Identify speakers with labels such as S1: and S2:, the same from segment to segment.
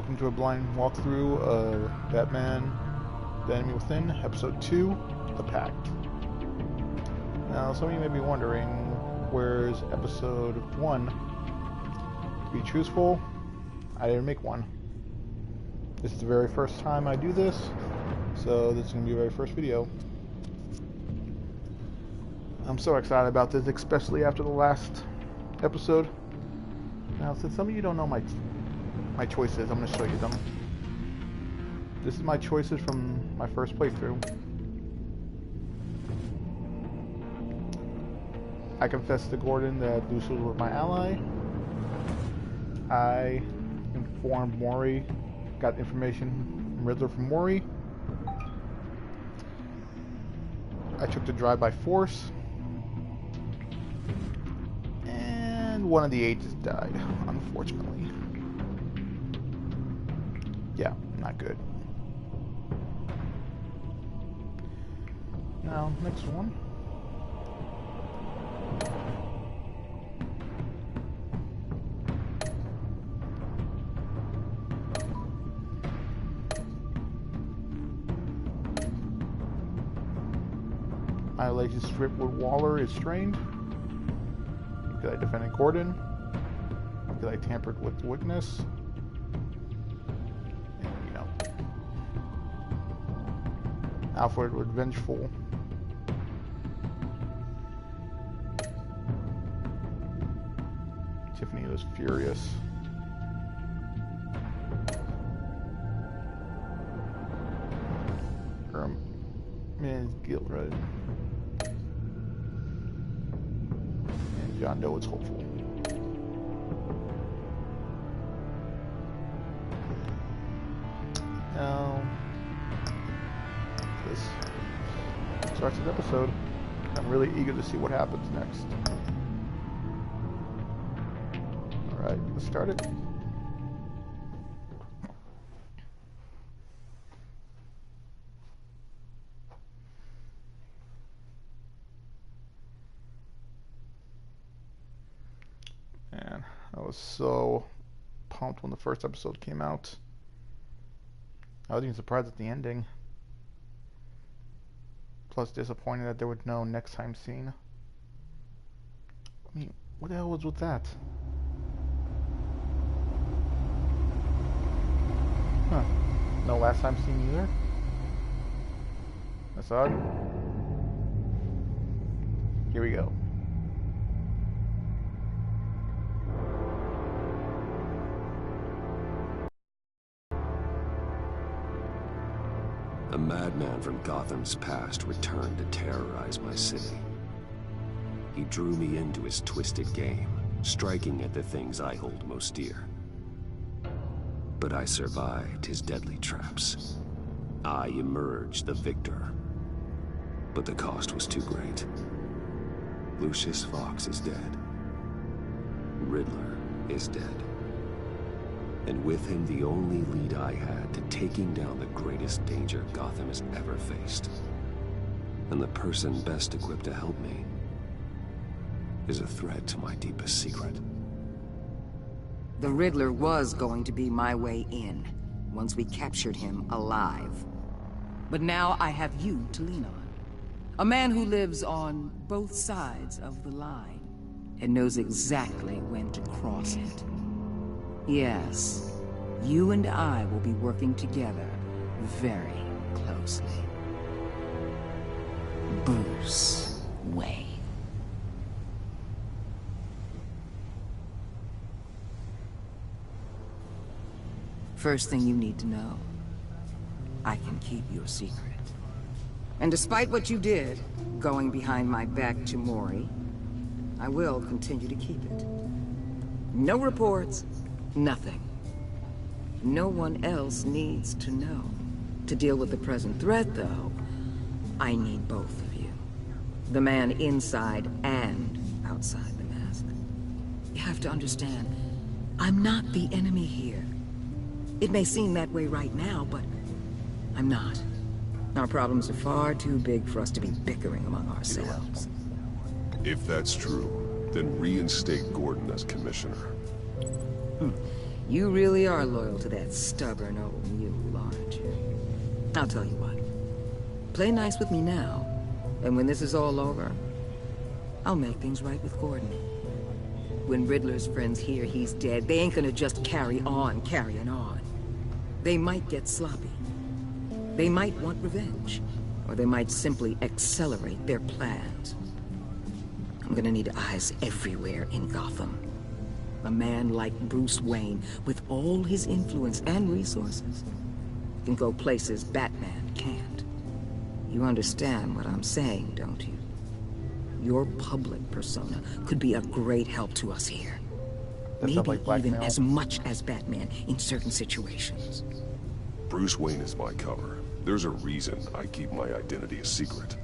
S1: welcome to a blind walkthrough of Batman: The Enemy Within, Episode 2, The Pact. Now, some of you may be wondering, where's Episode 1? To be truthful, I didn't make one. This is the very first time I do this, so this is going to be the very first video. I'm so excited about this, especially after the last episode. Now, since some of you don't know my choices, I'm going to show you them. This is my choices from my first playthrough. I confessed to Gordon that Lucius was my ally. I informed Mori, got information from Riddler from Mori. I took the drive by force. And one of the agents died, unfortunately. Yeah, not good. Now, next one. My relationship with Waller is strained. Because I defended Gordon. Because I tampered with the witness. And, you know. Alfred was vengeful. Tiffany was furious. Man's guilt, right? And John Doe is hopeful. Now, this starts the episode. I'm really eager to see what happens next. Alright, let's start it. Man, I was so pumped when the first episode came out. I was even surprised at the ending. Plus disappointed that there was no next time scene. I mean, what the hell was with that? Huh. No last time scene either? That's odd. Here we go.
S2: A madman from Gotham's past returned to terrorize my city. He drew me into his twisted game, striking at the things I hold most dear. But I survived his deadly traps. I emerged the victor. But the cost was too great. Lucius Fox is dead. Riddler is dead. And with him, the only lead I had to taking down the greatest danger Gotham has ever faced. And the person best equipped to help me is a threat to my deepest secret.
S3: The Riddler was going to be my way in, once we captured him alive. But now I have you to lean on. A man who lives on both sides of the line, and knows exactly when to cross it. Yes, you and I will be working together very closely. Bruce Wayne. First thing you need to know, I can keep your secret. And despite what you did, going behind my back to Mori, I will continue to keep it. No reports. Nothing. No one else needs to know. To deal with the present threat, though, I need both of you. The man inside and outside the mask. You have to understand, I'm not the enemy here. It may seem that way right now, but I'm not. Our problems are far too big for us to be bickering among ourselves.
S4: If that's true, then reinstate Gordon as commissioner.
S3: You really are loyal to that stubborn old mule, aren't you? I'll tell you what. Play nice with me now, and when this is all over, I'll make things right with Gordon. When Riddler's friends hear he's dead, they ain't gonna just carry on carrying on. They might get sloppy. They might want revenge. Or they might simply accelerate their plans. I'm gonna need eyes everywhere in Gotham. A man like Bruce Wayne, with all his influence and resources, can go places Batman can't. You understand what I'm saying, don't you? Your public persona could be a great help to us here.
S1: That sounds
S3: Maybe
S1: like
S3: even
S1: blackmail.
S3: as much as Batman in certain situations.
S2: Bruce Wayne is my cover. There's a reason I keep my identity a secret.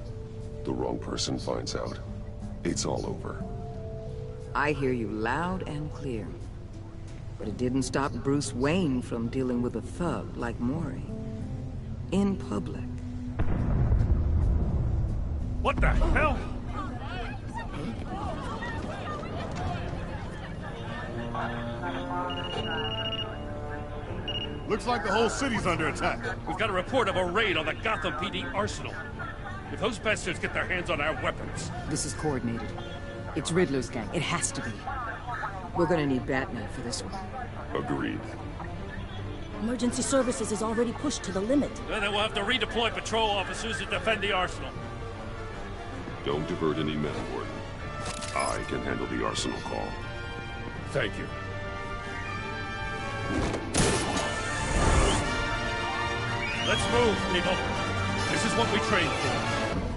S2: The wrong person finds out, it's all over.
S3: I hear you loud and clear. But it didn't stop Bruce Wayne from dealing with a thug like Mori. In public.
S4: What the hell?
S5: Looks like the whole city's under attack.
S4: We've got a report of a raid on the Gotham PD arsenal. If those bastards get their hands on our weapons...
S3: This is coordinated. It's Riddler's gang. It has to be. We're gonna need Batman for this one.
S2: Agreed.
S6: Emergency services is already pushed to the limit.
S4: Then we'll have to redeploy patrol officers to defend the arsenal.
S2: Don't divert any men, Gordon. I can handle the arsenal call.
S4: Thank you. Let's move, people. This is what we trained for.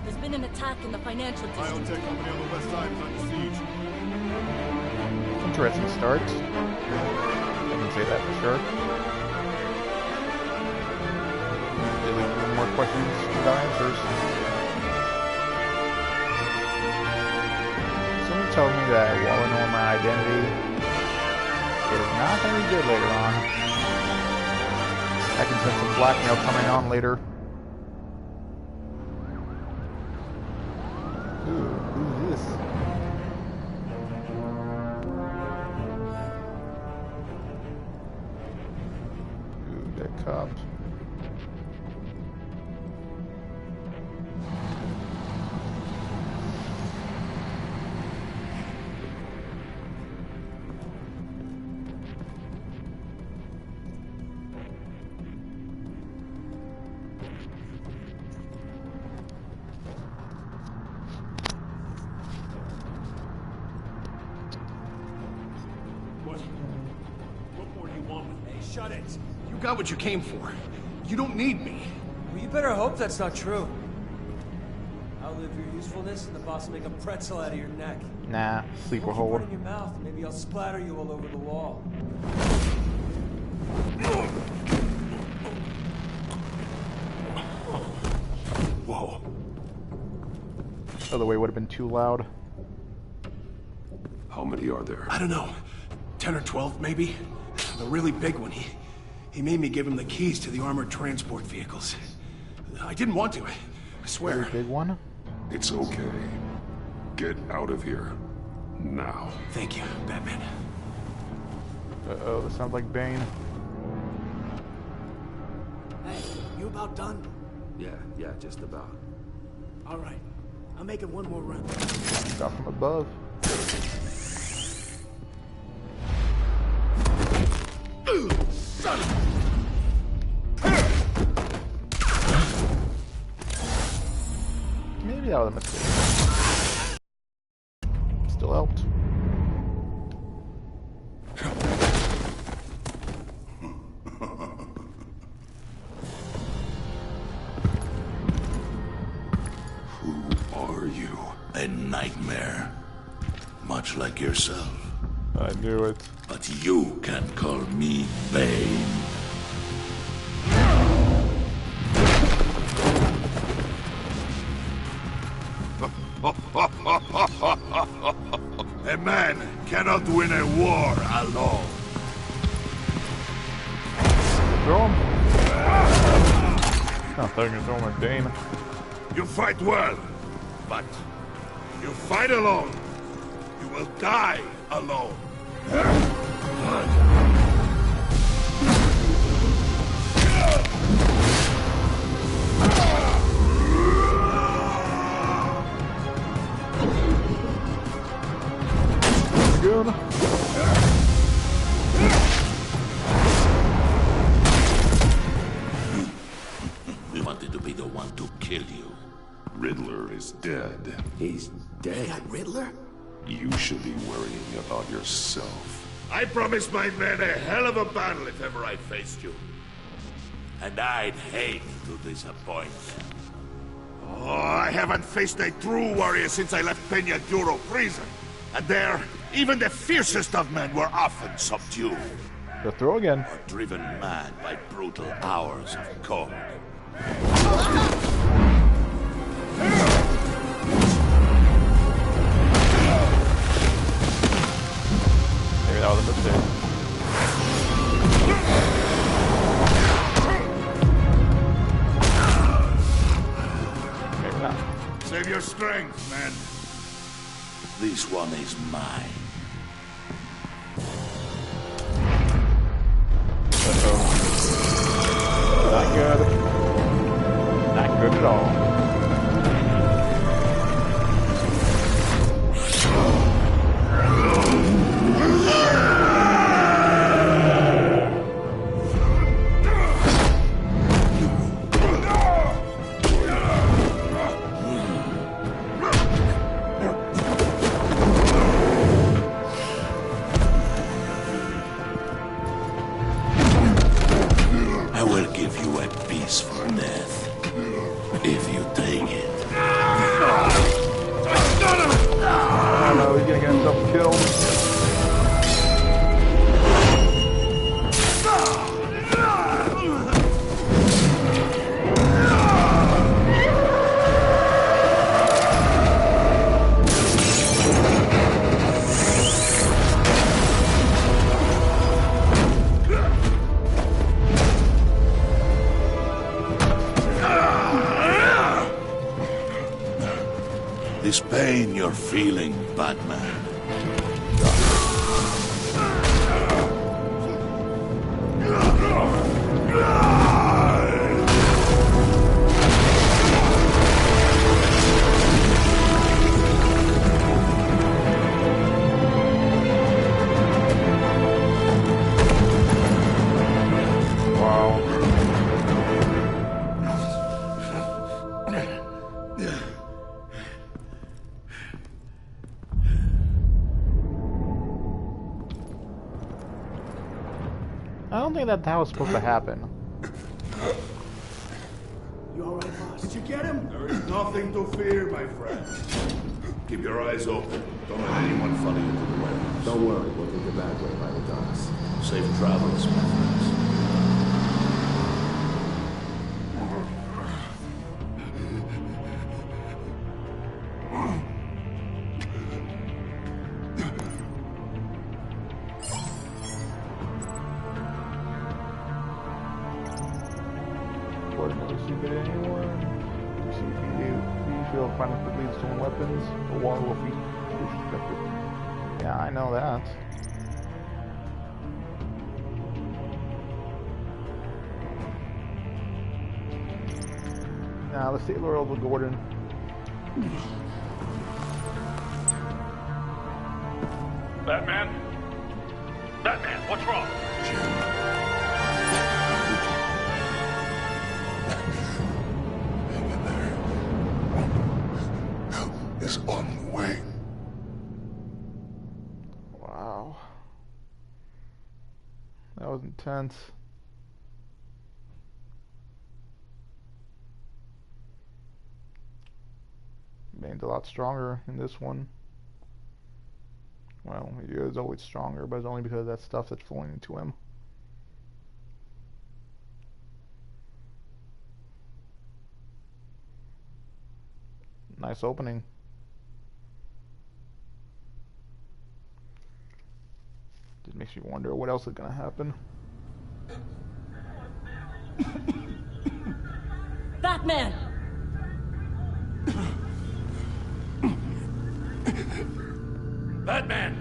S6: There's been an attack in the financial district.
S5: Biotech company on the west side is under siege.
S1: Interesting start. I can say that for sure. They leave a more questions without answers. Someone told me that while I know my identity, it is not going to be good later on. I can sense some blackmail coming on later. Ooh, who's this? Ooh, that cop.
S4: What more do you want with me?
S7: Hey, shut it. You got what you came for. You don't need me.
S8: Well, you better hope that's not true. Outlive your usefulness, and the boss will make a pretzel out of your neck.
S1: Nah, sleeper
S8: Keep
S1: hold.
S8: running your mouth. Maybe I'll splatter you all over the wall.
S2: Whoa.
S1: Other way would have been too loud.
S2: How many are there?
S7: I don't know. 10 or 12, maybe? The really big one, he made me give him the keys to the armored transport vehicles. I didn't want to, I swear.
S1: Very big one.
S2: It's okay. Get out of here. Now.
S7: Thank you, Batman.
S1: Uh-oh, that sounds like Bane.
S7: Hey, you about done?
S2: Yeah, just about.
S7: All right. I'm making one more run.
S1: Shot from above.
S7: Son of
S1: Maybe that was a mistake. Still helped.
S2: Who are you?
S9: A nightmare. Much like yourself.
S1: I knew it.
S9: But you can't call me Bane. A man cannot win a war alone.
S1: Throw him. I thought you were gonna throw him at Bane.
S9: You fight well, but you fight alone. You will die alone.
S1: Good.
S9: We wanted to be the one to kill you. Riddler is dead.
S2: He's dead.
S8: Riddler?
S9: You should be worrying about yourself. I promised my men a hell of a battle if ever I faced you. And I'd hate to disappoint them. Oh, I haven't faced a true warrior since I left Peña Duro prison. And there, even the fiercest of men were often subdued.
S1: Go throw again.
S9: Or driven mad by brutal hours of cold.
S1: Maybe that was a mistake. Maybe not.
S9: Save your strength, man. This one is mine.
S1: Not good. Not good at all.
S9: I will give you a piece for death. If you take it.
S1: Oh no, he's gonna get himself killed.
S9: This pain you're feeling, Batman.
S1: I don't think that was supposed to happen.
S7: You alright, boss? Did you get him?
S9: There is nothing to fear, my friend. Keep your eyes open. Don't let anyone follow you to the warehouse.
S2: Don't worry, we'll take the back way by the docks.
S9: Safe travels, my friends.
S1: Finding quickly stolen weapons, the war will be destructive. Yeah, I know that. Now let's stay loyal to Gordon.
S4: Batman? Batman, what's wrong?
S9: Is on the way.
S1: Wow. That was intense. Bane's a lot stronger in this one. Well, he is always stronger, but it's only because of that stuff that's flowing into him. Nice opening. Just makes you wonder what else is gonna happen.
S6: Batman!
S4: Batman!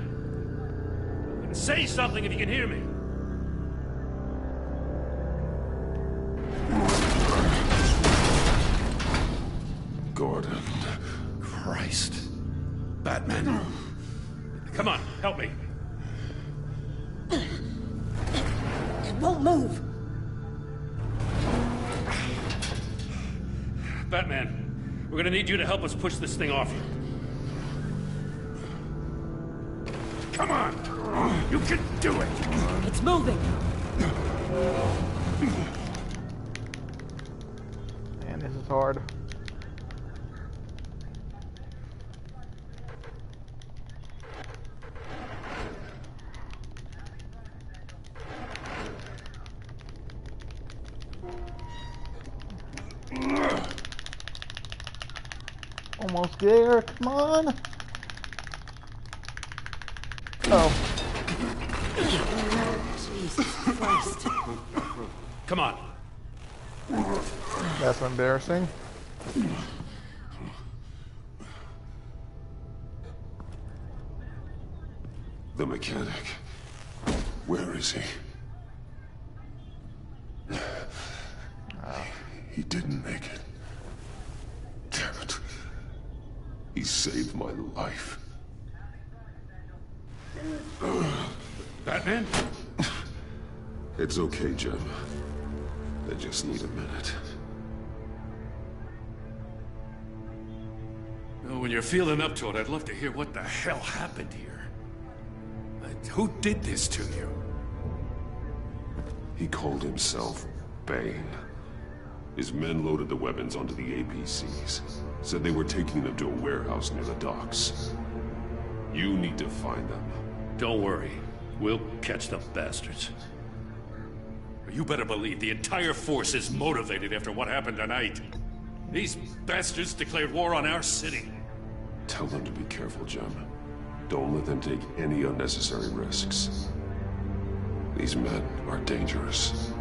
S4: Say something if you can hear me.
S9: Gordon.
S4: Christ. Batman. Come on, help me.
S6: It won't move.
S4: Batman, we're gonna need you to help us push this thing off you. Come on! You can do it!
S6: It's moving.
S1: Man, this is hard. Almost there, come on! Oh.
S6: Jesus Christ.
S4: Come on.
S1: That's embarrassing.
S9: The mechanic. Where is he? He didn't make it. Damn it. He saved my life.
S4: Batman?
S9: It's okay, Jim. I just need a minute.
S4: Oh, when you're feeling up to it, I'd love to hear what the hell happened here. Who did this to you?
S9: He called himself Bane. His men loaded the weapons onto the APCs. Said they were taking them to a warehouse near the docks. You need to find them.
S4: Don't worry. We'll catch the bastards. You better believe the entire force is motivated after what happened tonight. These bastards declared war on our city.
S9: Tell them to be careful, Jim. Don't let them take any unnecessary risks. These men are dangerous.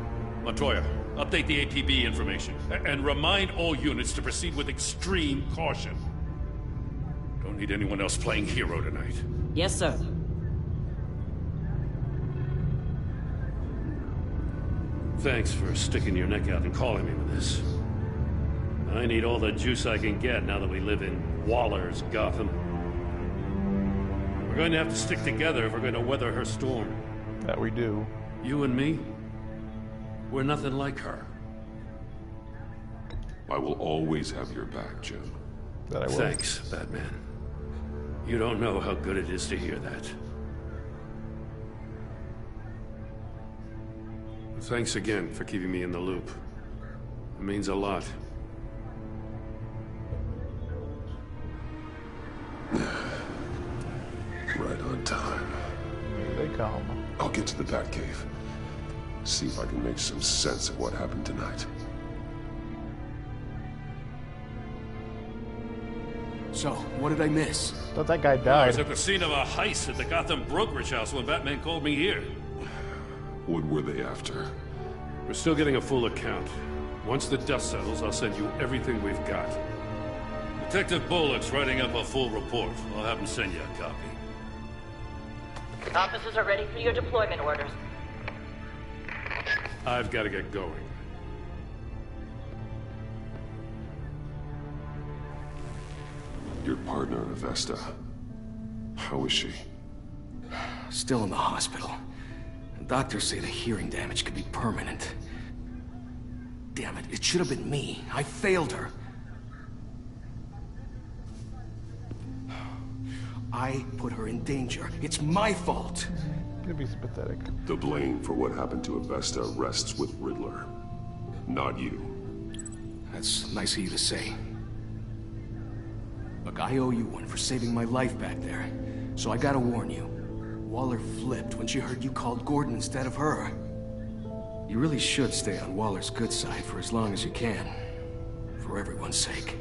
S4: Montoya, update the APB information. And remind all units to proceed with extreme caution. Don't need anyone else playing hero tonight.
S6: Yes, sir.
S4: Thanks for sticking your neck out and calling me with this. I need all the juice I can get now that we live in Waller's Gotham. We're going to have to stick together if we're going to weather her storm.
S1: That we do.
S4: You and me, we're nothing like her.
S9: I will always have your back, Jim.
S1: That I will.
S4: Thanks, Batman. You don't know how good it is to hear that. Thanks again for keeping me in the loop. It means a lot.
S9: Right on time.
S1: Here they come.
S9: I'll get to the Batcave. See if I can make some sense of what happened tonight.
S7: So, what did I miss?
S1: Thought that guy
S4: I was
S1: died.
S4: at the scene of a heist at the Gotham brokerage house when Batman called me here.
S9: What were they after?
S4: We're still getting a full account. Once the dust settles, I'll send you everything we've got. Detective Bullock's writing up a full report. I'll have him send you a copy.
S10: Officers are ready for your deployment orders.
S4: I've got to get going.
S9: Your partner, Avesta. How is she?
S7: Still in the hospital. Doctors say the hearing damage could be permanent. Damn it, it should have been me. I failed her. I put her in danger. It's my fault.
S1: Could be pathetic.
S9: The blame for what happened to Avesta rests with Riddler. Not you.
S7: That's nice of you to say. Look, I owe you one for saving my life back there. So I gotta warn you. Waller flipped when she heard you called Gordon instead of her. You really should stay on Waller's good side for as long as you can. For everyone's sake.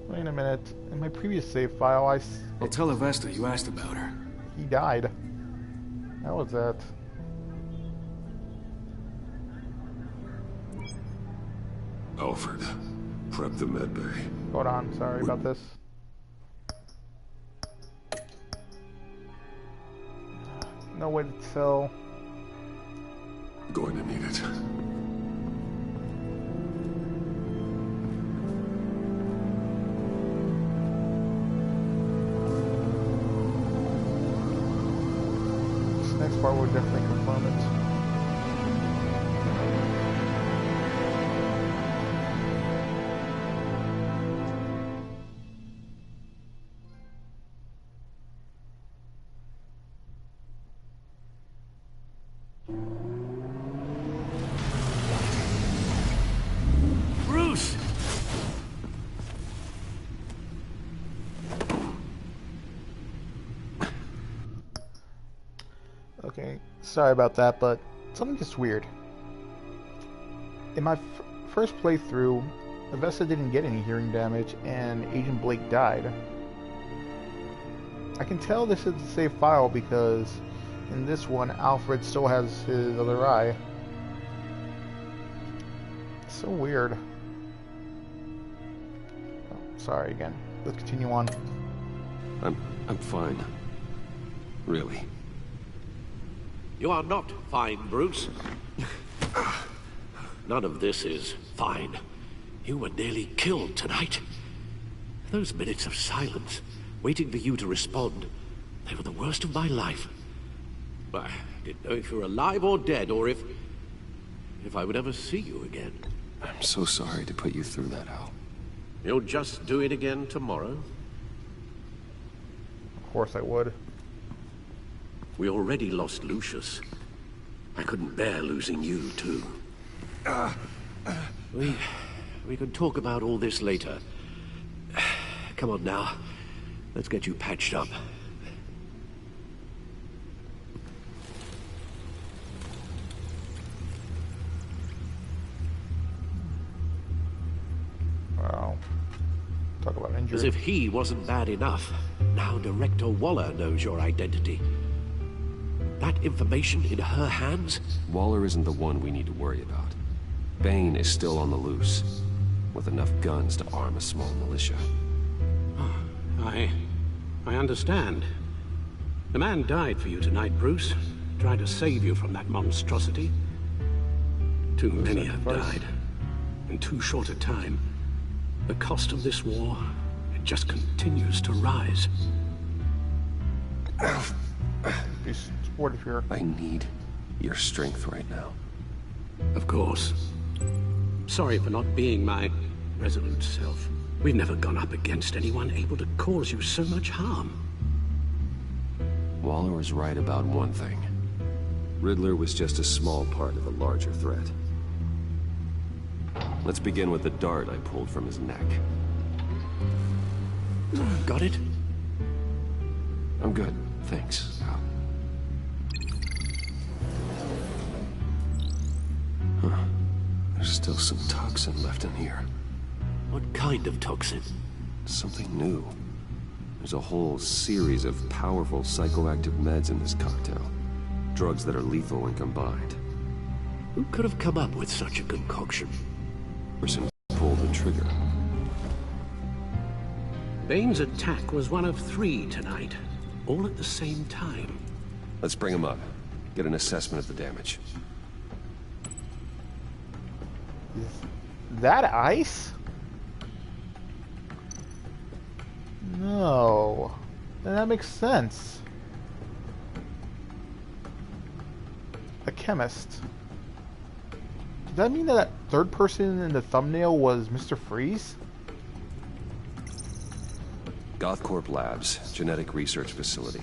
S1: Wait a minute. In my previous save file,
S7: I'll tell Avesta you asked about her.
S1: he died. How was that?
S9: Alfred, prep the medbay.
S1: Hold on, sorry about this. No way to tell.
S9: Going to need it.
S1: part will definitely confirm it.
S4: Bruce!
S1: Okay, sorry about that, but something just weird. In my first playthrough, Avesta didn't get any hearing damage, and Agent Blake died. I can tell this is a save file because in this one, Alfred still has his other eye. So weird. Oh, sorry again. Let's continue on.
S2: I'm fine. Really.
S11: You are not fine, Bruce. None of this is fine. You were nearly killed tonight. Those minutes of silence, waiting for you to respond, they were the worst of my life. I didn't know if you were alive or dead, or if I would ever see you again.
S2: I'm so sorry to put you through that, Al.
S11: You'll just do it again tomorrow?
S1: Of course I would.
S11: We already lost Lucius. I couldn't bear losing you, too. We can talk about all this later. Come on now. Let's get you patched up.
S1: Wow. Talk about injury.
S11: As if he wasn't bad enough. Now Director Waller knows your identity. That information in her hands?
S2: Waller isn't the one we need to worry about. Bane is still on the loose, with enough guns to arm a small militia.
S11: I understand. The man died for you tonight, Bruce. Tried to save you from that monstrosity. Too many have died. In too short a time. The cost of this war, it just continues to rise.
S1: Be supportive here.
S2: I need your strength right now.
S11: Of course. Sorry for not being my resolute self. We've never gone up against anyone able to cause you so much harm.
S2: Waller was right about one thing. Riddler was just a small part of a larger threat. Let's begin with the dart I pulled from his neck.
S11: Got it?
S2: I'm good, thanks, Al. Huh. There's still some toxin left in here.
S11: What kind of toxin?
S2: Something new. There's a whole series of powerful psychoactive meds in this cocktail. Drugs that are lethal when combined.
S11: Who could have come up with such a concoction?
S2: Person pulled the trigger.
S11: Bane's attack was one of 3 tonight, all at the same time.
S2: Let's bring him up. Get an assessment of the damage.
S1: Is that ice? No. Then that makes sense. A chemist. Does that mean that third person in the thumbnail was Mr. Freeze?
S2: Gothcorp Labs, genetic research facility.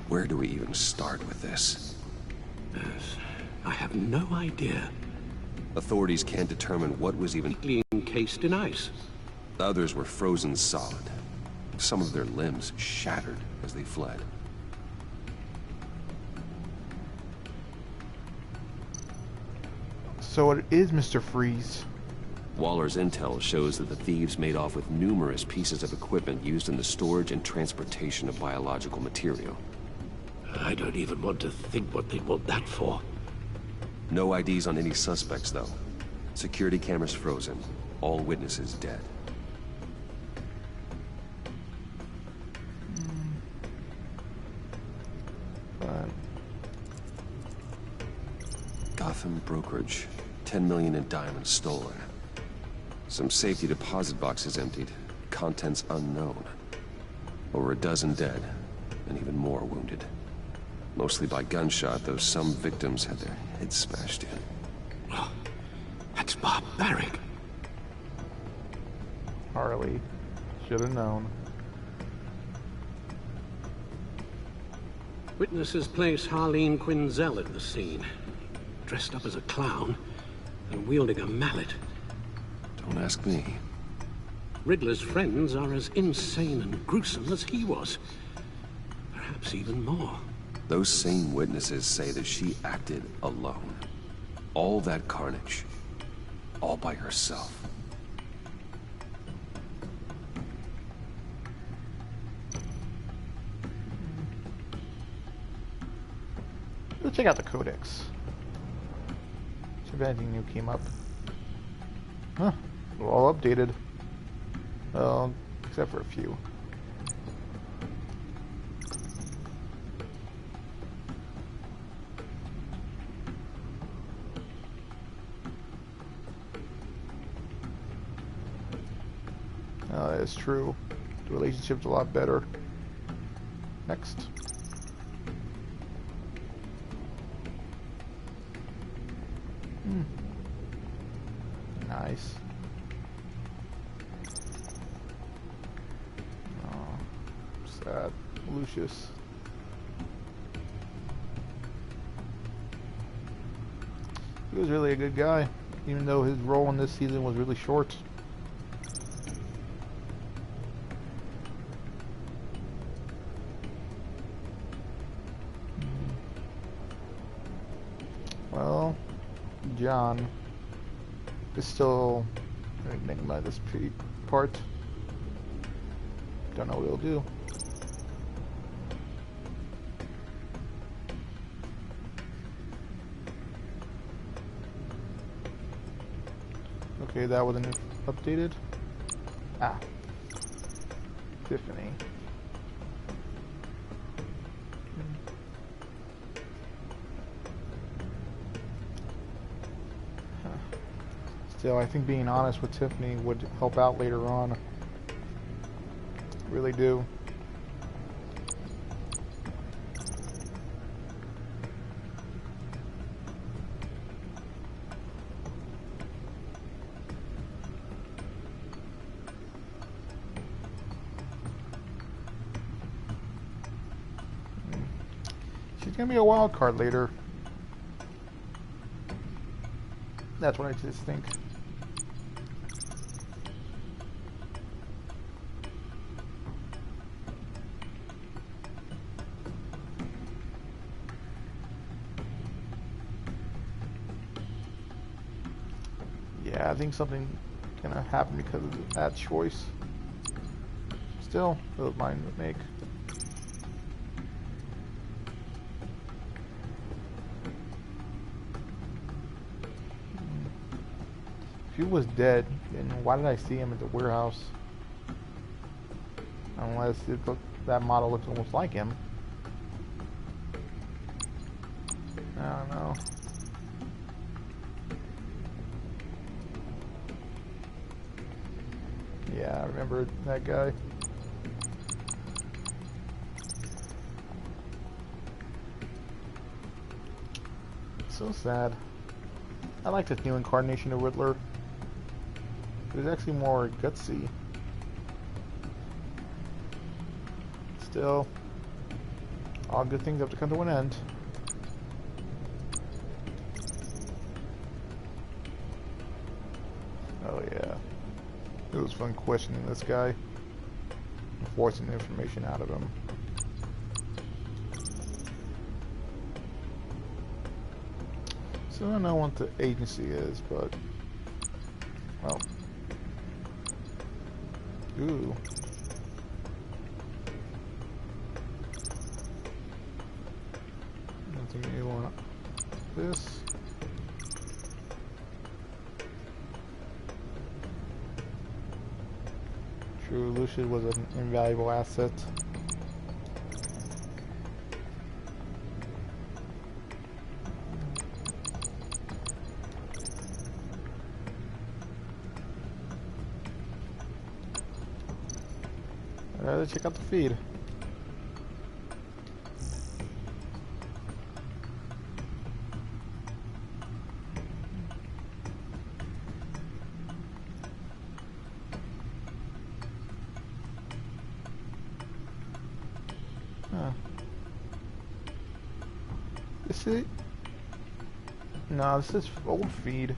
S2: Where do we even start with this?
S11: Yes, I have no idea.
S2: Authorities can't determine what was even
S11: encased in ice.
S2: Others were frozen solid. Some of their limbs shattered as they fled.
S1: So it is Mr. Freeze.
S2: Waller's intel shows that the thieves made off with numerous pieces of equipment used in the storage and transportation of biological material.
S11: I don't even want to think what they'd want that for.
S2: No IDs on any suspects, though. Security cameras frozen. All witnesses dead. Gotham brokerage. 10 million in diamonds stolen. Some safety deposit boxes emptied. Contents unknown. Over a dozen dead. and even more wounded. Mostly by gunshot, though some victims had their heads smashed in.
S11: Oh, that's barbaric.
S1: Harley. Should have known.
S11: Witnesses place Harleen Quinzel at the scene, dressed up as a clown and wielding a mallet.
S2: Don't ask me.
S11: Riddler's friends are as insane and gruesome as he was. Perhaps even more.
S2: Those same witnesses say that she acted alone. All that carnage. All by herself.
S1: Let's check out the codex. See if anything new came up. Huh. They're all updated. Well, except for a few. That is true. The relationship's a lot better. Next. Nice. Oh, sad. Lucius. He was really a good guy, even though his role in this season was really short. Well, John is still an enigma this part. Don't know what he'll do. Okay, that wasn't updated. Ah, Tiffany. Still, I think being honest with Tiffany would help out later on. Really do. She's gonna be a wild card later. That's what I just think. Yeah, I think something's gonna happen because of that choice. Still, it was mine to make. If he was dead, then why did I see him at the warehouse? Unless that model looks almost like him. I don't know. Yeah, I remember that guy. So sad. I like this new incarnation of Riddler. It was actually more gutsy. Still, all good things have to come to an end. Oh yeah. It was fun questioning this guy and forcing the information out of him. So I don't know what the agency is, but well. Ooh. Nothing new on this. True, Lucius was an invaluable asset. Let's check out the feed. this it? No, this is old feed.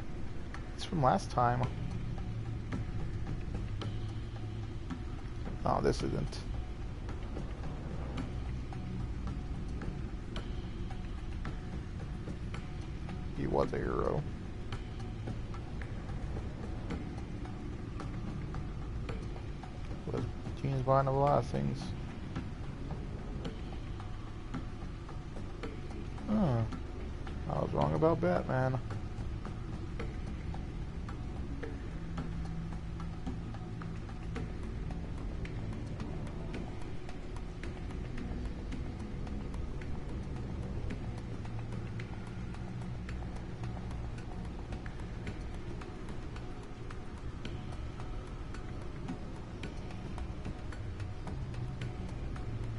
S1: It's from last time. Oh, this isn't. He was a hero. Was Gene's behind a lot of things. Huh. I was wrong about Batman.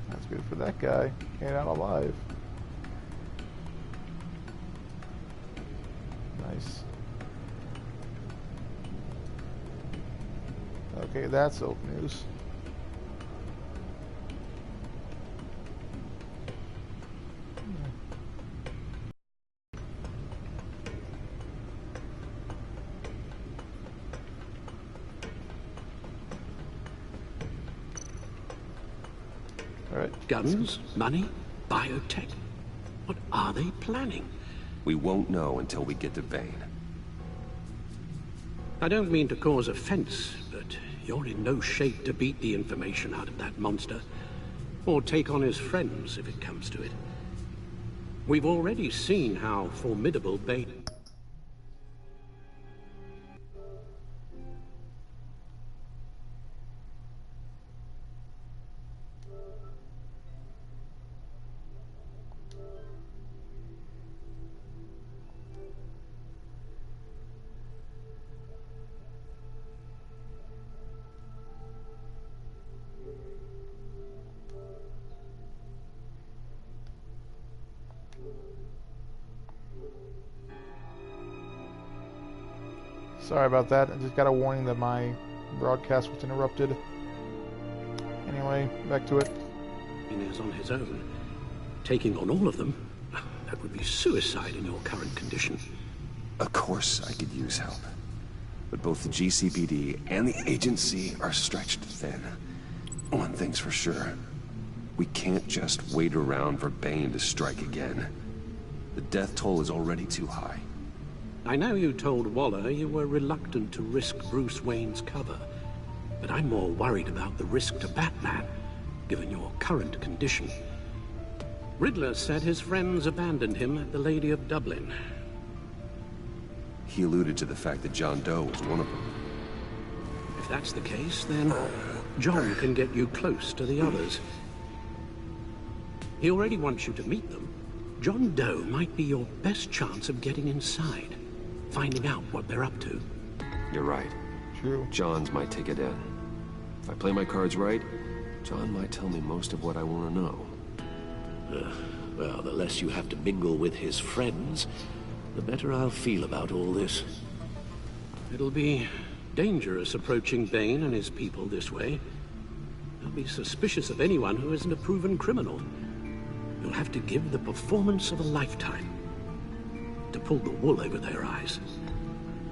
S1: That's good for that guy. Came out alive. Nice. Okay, that's old news.
S11: Right. Guns, money, biotech. What are they planning?
S2: We won't know until we get to Bane.
S11: I don't mean to cause offense, but you're in no shape to beat the information out of that monster, or take on his friends if it comes to it. We've already seen how formidable Bane...
S1: Sorry about that. I just got a warning that my broadcast was interrupted. Anyway, back to it.
S11: He is on his own. Taking on all of them, that would be suicide in your current condition.
S2: Of course I could use help. But both the GCPD and the agency are stretched thin. One thing's for sure. We can't just wait around for Bane to strike again. The death toll is already too high.
S11: I know you told Waller you were reluctant to risk Bruce Wayne's cover, but I'm more worried about the risk to Batman, given your current condition. Riddler said his friends abandoned him at the Lady of Dublin.
S2: He alluded to the fact that John Doe was one of them.
S11: If that's the case, then John can get you close to the others. He already wants you to meet them. John Doe might be your best chance of getting inside, finding out what they're up to.
S2: You're right.
S1: True.
S2: John's my ticket in. If I play my cards right, John might tell me most of what I want to know.
S11: Well, the less you have to mingle with his friends, the better I'll feel about all this. It'll be dangerous approaching Bane and his people this way. They'll be suspicious of anyone who isn't a proven criminal. You'll have to give the performance of a lifetime to pull the wool over their eyes.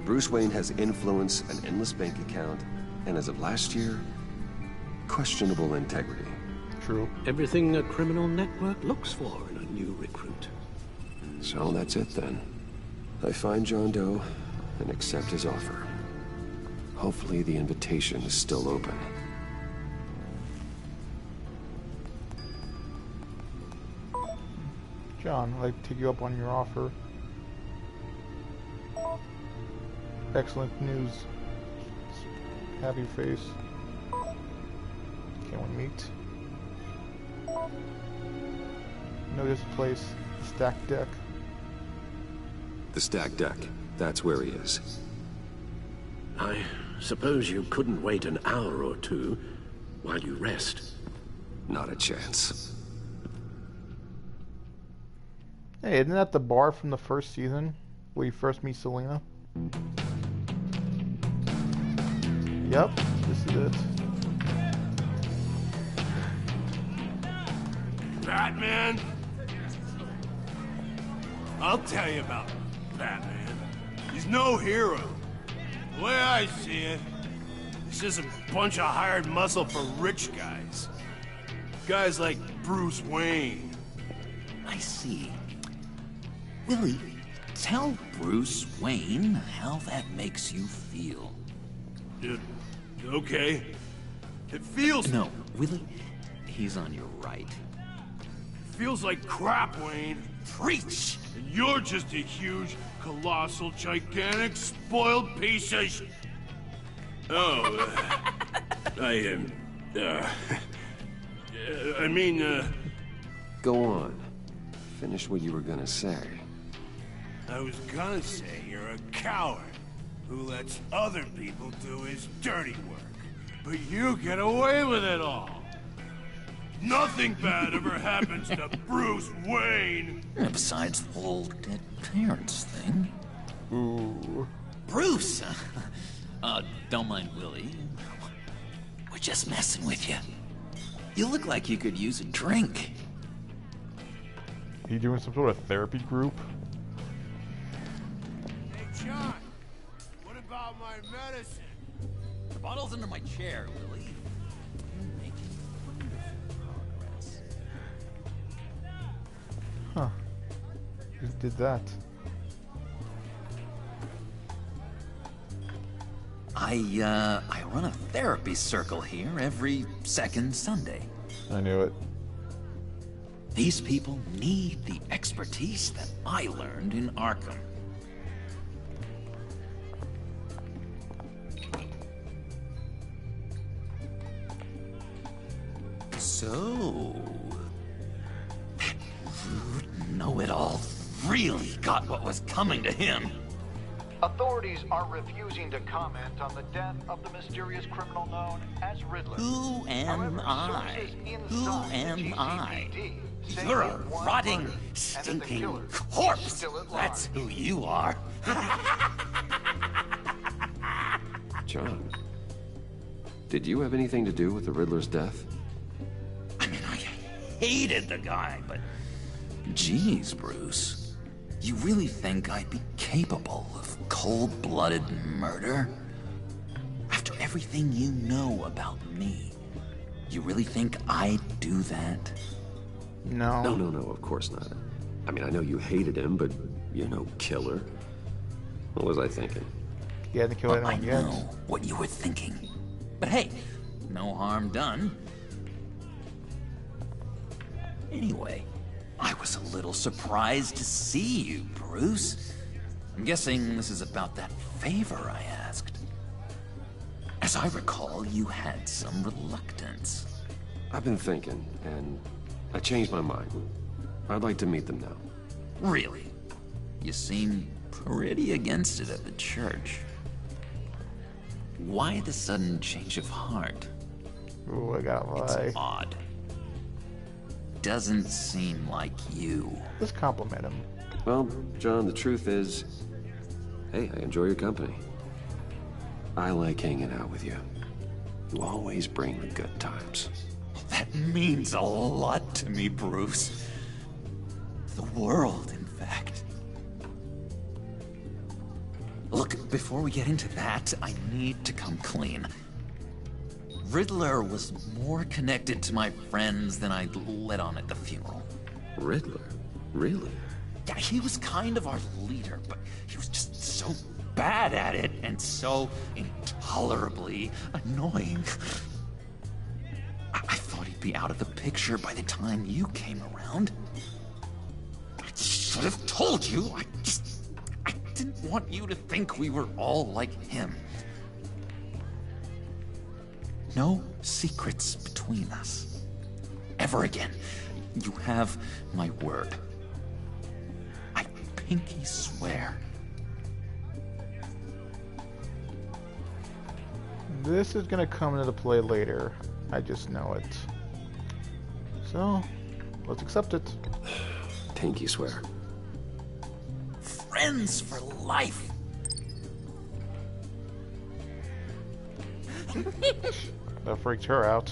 S2: Bruce Wayne has influence, an endless bank account, and as of last year, questionable integrity.
S1: True.
S11: Everything a criminal network looks for in a new recruit.
S2: So that's it then. I find John Doe and accept his offer. Hopefully the invitation is still open.
S1: John, I'd like to take you up on your offer. Excellent news. Happy face. Can we meet? Know this place, the stacked deck.
S2: The stacked deck. That's where he is.
S11: I suppose you couldn't wait an hour or two while you rest.
S2: Not a chance.
S1: Hey, isn't that the bar from the first season where you first meet Selina? Yep, this is it.
S9: Batman!
S5: I'll tell you about Batman. He's no hero. The way I see it, he's just a bunch of hired muscle for rich guys. Guys like Bruce Wayne.
S12: I see. Willie, tell Bruce Wayne how that makes you feel.
S5: Okay. It feels...
S12: No, Willie, he's on your right.
S5: It feels like crap, Wayne.
S12: Preach!
S5: And you're just a huge, colossal, gigantic, spoiled piece of I mean,
S2: Go on. Finish what you were gonna say.
S5: I was gonna say you're a coward who lets other people do his dirty work. But you get away with it all. Nothing bad ever happens to Bruce Wayne.
S12: Besides the whole dead parents thing.
S1: Ooh.
S12: Bruce! Don't mind Willie. We're just messing with you. You look like you could use a drink.
S1: Are you doing some sort of therapy group?
S5: Hey, John. What about my medicine?
S12: The bottle's under my chair, Willie. You're making wonderful progress.
S1: Huh. Who did that?
S12: I run a therapy circle here every second Sunday.
S1: I knew it.
S12: These people need the expertise that I learned in Arkham. So... that rude know-it-all really got what was coming to him.
S13: Authorities are refusing to comment on the death of the mysterious criminal known as Riddler.
S12: Who am
S13: However,
S12: I?
S13: sources
S12: Who
S13: inside
S12: am
S13: the
S12: I?
S13: GCPD say
S12: You're
S13: he
S12: a
S13: was
S12: rotting,
S13: murdered, and that the
S12: stinking
S13: killer is
S12: corpse.
S13: still at
S12: That's
S13: large.
S12: who you are.
S2: John, did you have anything to do with the Riddler's death?
S12: I mean, I hated the guy, but... Geez, Bruce. You really think I'd be capable of cold-blooded murder? After everything you know about me, you really think I'd do that?
S1: No.
S2: No, of course not. I mean, I know you hated him, but you're no killer. What was I thinking?
S1: You hadn't killed
S12: I
S1: anyone yet.
S12: know what you were thinking. But hey, no harm done. Anyway, I was a little surprised to see you, Bruce. I'm guessing this is about that favor I asked. As I recall, you had some reluctance.
S2: I've been thinking, and I changed my mind. I'd like to meet them now.
S12: Really? You seem pretty against it at the church. Why the sudden change of heart?
S1: Ooh, I gotta lie.
S12: It's odd. Doesn't seem like you.
S1: Let's compliment him.
S2: Well, John, the truth is, hey, I enjoy your company. I like hanging out with you. You always bring the good times.
S12: That means a lot to me, Bruce. The world, in fact. Look, before we get into that, I need to come clean. Riddler was more connected to my friends than I'd let on at the funeral.
S2: Riddler? Really?
S12: Yeah, he was kind of our leader, but he was just so bad at it and so intolerably annoying. I thought he'd be out of the picture by the time you came around. I should have told you. I didn't want you to think we were all like him. No secrets between us. Ever again. You have my word. I pinky swear.
S1: This is gonna come into play later. I just know it. So, let's accept it.
S2: Pinky swear.
S12: Friends for life.
S1: That freaked her out.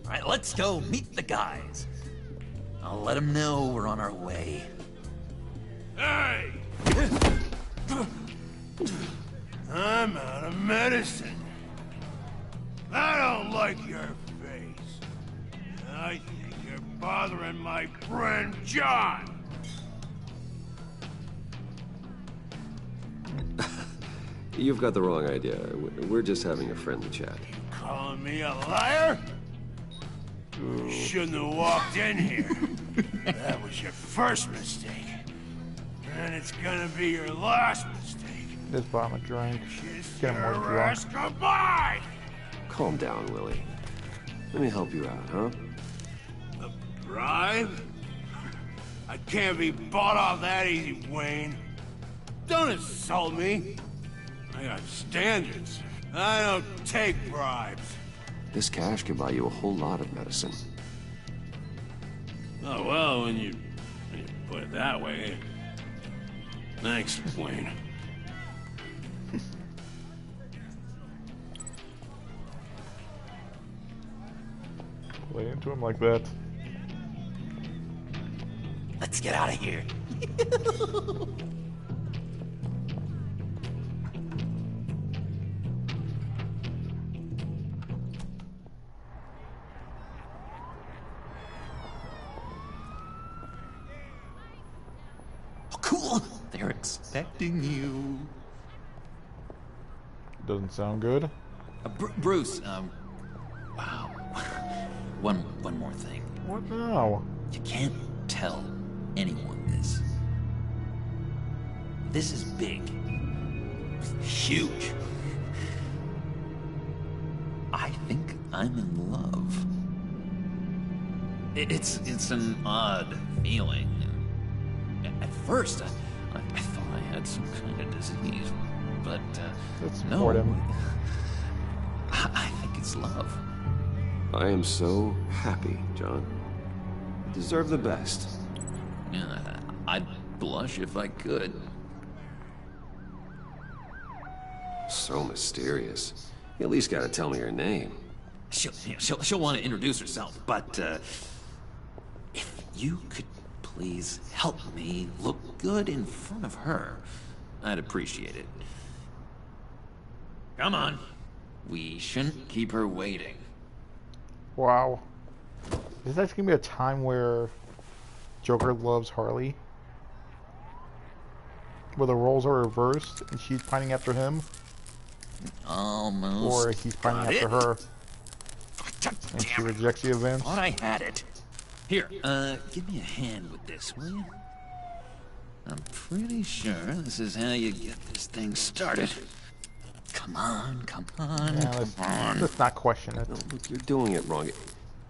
S12: All right, let's go meet the guys. I'll let them know we're on our way.
S5: Hey! I'm out of medicine. I don't like your face. I think you're bothering my friend John.
S2: You've got the wrong idea. We're just having a friendly chat.
S5: Calling me a liar? You shouldn't have walked in here. That was your first mistake. And it's gonna be your last mistake.
S1: Just buy him a drink. Get him more
S5: Your
S1: drunk.
S5: ass goodbye!
S2: Calm down, Willie. Let me help you out, huh?
S5: A bribe? I can't be bought off that easy, Wayne. Don't insult me. I got standards. I don't take bribes.
S2: This cash could buy you a whole lot of medicine.
S5: Oh, well, when you put it that way. Thanks, Wayne.
S1: Play into him like that.
S12: Let's get out of here. Cool. They're expecting you.
S1: Doesn't sound good.
S12: Bruce, wow. One more thing.
S1: What now?
S12: You can't tell anyone this. This is big. Huge. I think I'm in love. It's an odd feeling. At first, I thought I had some kind of disease, but
S1: Let's
S12: no.
S1: support him.
S12: I think it's love.
S2: I am so happy, John. You deserve the best.
S12: Yeah, I'd blush if I could.
S2: So mysterious. You at least gotta tell me her name.
S12: She'll want to introduce herself, but if you could please help me look good in front of her, I'd appreciate it. Come on. We shouldn't keep her waiting.
S1: Wow. Is this actually gonna be a time where Joker loves Harley? Where the roles are reversed and she's pining after him?
S12: Almost.
S1: Or he's pining after her and she rejects the events?
S12: Thought I had it. Here, give me a hand with this, will you? I'm pretty sure this is how you get this thing started. Come on, come on,
S1: Yeah,
S12: come on.
S1: let's not question it.
S2: No, look, you're doing it wrong.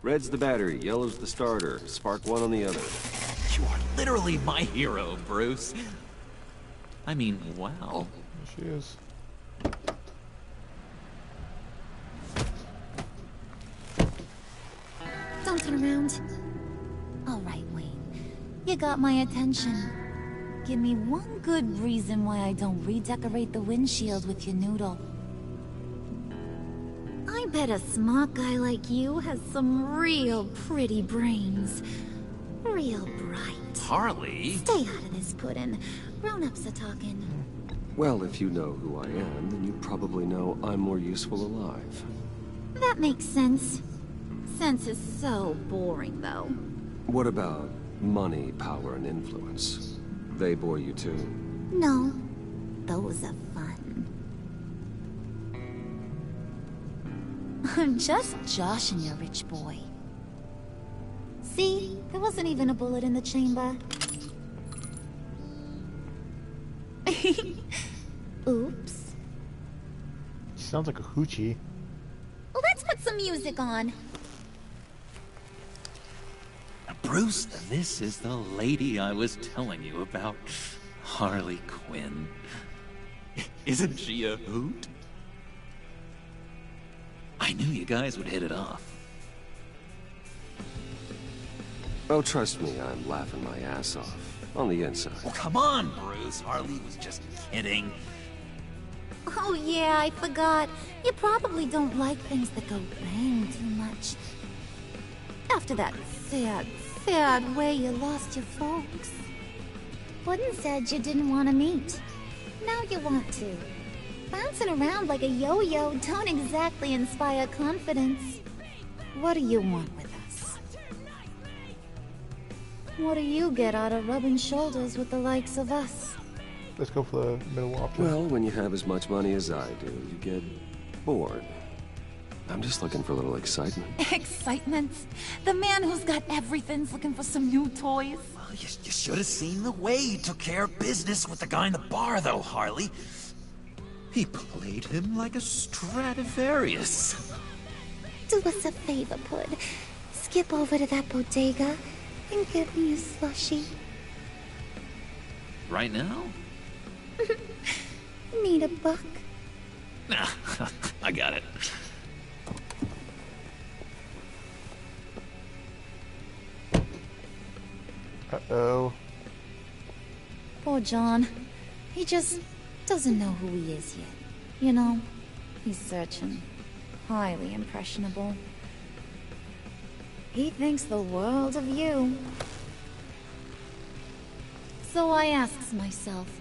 S2: Red's the battery, yellow's the starter. Spark one on the other.
S12: You are literally my hero, Bruce. I mean, wow.
S1: There she is.
S14: Don't turn around. All right, Wayne. You got my attention. Give me one good reason why I don't redecorate the windshield with your noodle. I bet a smart guy like you has some real pretty brains. Real bright.
S12: Harley?
S14: Stay out of this, Puddin'. Grown-ups are talking.
S2: Well, if you know who I am, then you probably know I'm more useful alive.
S14: That makes sense. Sense is so boring, though.
S2: What about money, power, and influence? They bore you too?
S14: No, those are fun. I'm just joshing you, rich boy. See, there wasn't even a bullet in the chamber. Oops.
S1: Sounds like a hoochie.
S14: Let's put some music on.
S12: Bruce, this is the lady I was telling you about. Harley Quinn. Isn't she a hoot? I knew you guys would hit it off.
S2: Oh, trust me, I'm laughing my ass off. On the inside.
S12: Oh, come on, Bruce. Harley was just kidding.
S14: Oh yeah, I forgot. You probably don't like things that go bang too much. After that sad way you lost your folks. Puddin said you didn't want to meet. Now you want to. Bouncing around like a yo-yo don't exactly inspire confidence. What do you want with us? What do you get out of rubbing shoulders with the likes of us?
S1: Let's go for the middle option.
S2: Well, when you have as much money as I do, you get bored. I'm just looking for a little excitement.
S14: Excitement? The man who's got everything's looking for some new toys?
S12: Well, you should have seen the way he took care of business with the guy in the bar, though, Harley. He played him like a Stradivarius.
S14: Do us a favor, Pud. Skip over to that bodega and get me a slushie.
S12: Right now?
S14: Need a buck?
S12: Nah, I got it.
S1: Uh-oh.
S14: Poor John. He just doesn't know who he is yet. You know, he's searching. Highly impressionable. He thinks the world of you. So I asks myself,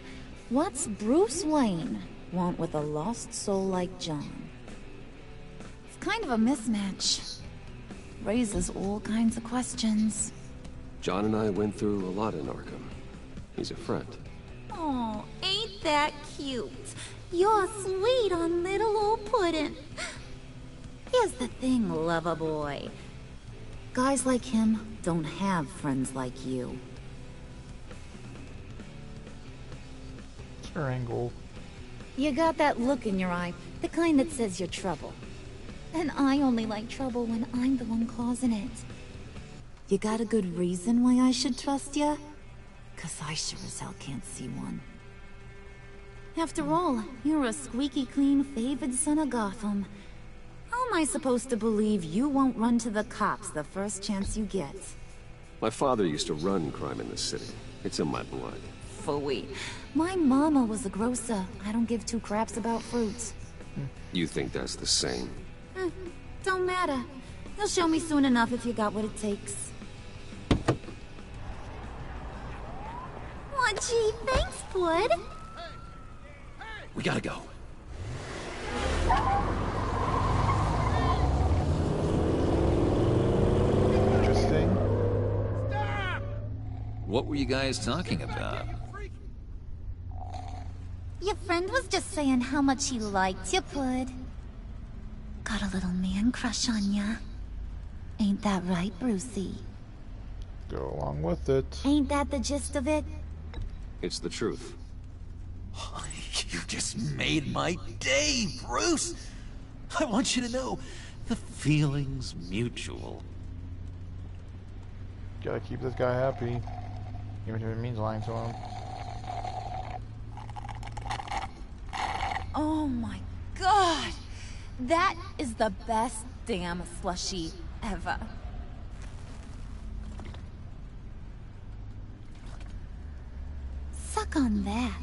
S14: what's Bruce Wayne want with a lost soul like John? It's kind of a mismatch. Raises all kinds of questions.
S2: John and I went through a lot in Arkham. He's a friend.
S14: Oh, ain't that cute? You're sweet on little old Puddin'. Here's the thing, lover boy. Guys like him don't have friends like you.
S1: It's your angle.
S14: You got that look in your eye, the kind that says you're trouble. And I only like trouble when I'm the one causing it. You got a good reason why I should trust you? 'Cause I sure as hell can't see one. After all, you're a squeaky clean favored son of Gotham. How am I supposed to believe you won't run to the cops the first chance you get?
S2: My father used to run crime in the city. It's in my blood.
S14: Phooey. My mama was a grocer. I don't give two craps about fruits.
S2: You think that's the same?
S14: Don't matter. You'll show me soon enough if you got what it takes. Aw, gee, thanks, Bud.
S12: We gotta go.
S1: Interesting.
S12: What were you guys talking about?
S14: Your friend was just saying how much he liked you, Bud. Got a little man crush on ya. Ain't that right, Brucey?
S1: Go along with it.
S14: Ain't that the gist of it?
S2: It's the truth.
S12: You just made my day, Bruce! I want you to know, the feeling's mutual.
S1: Gotta keep this guy happy. Even if it means lying to him.
S14: Oh my god! That is the best damn slushie ever. Suck on that.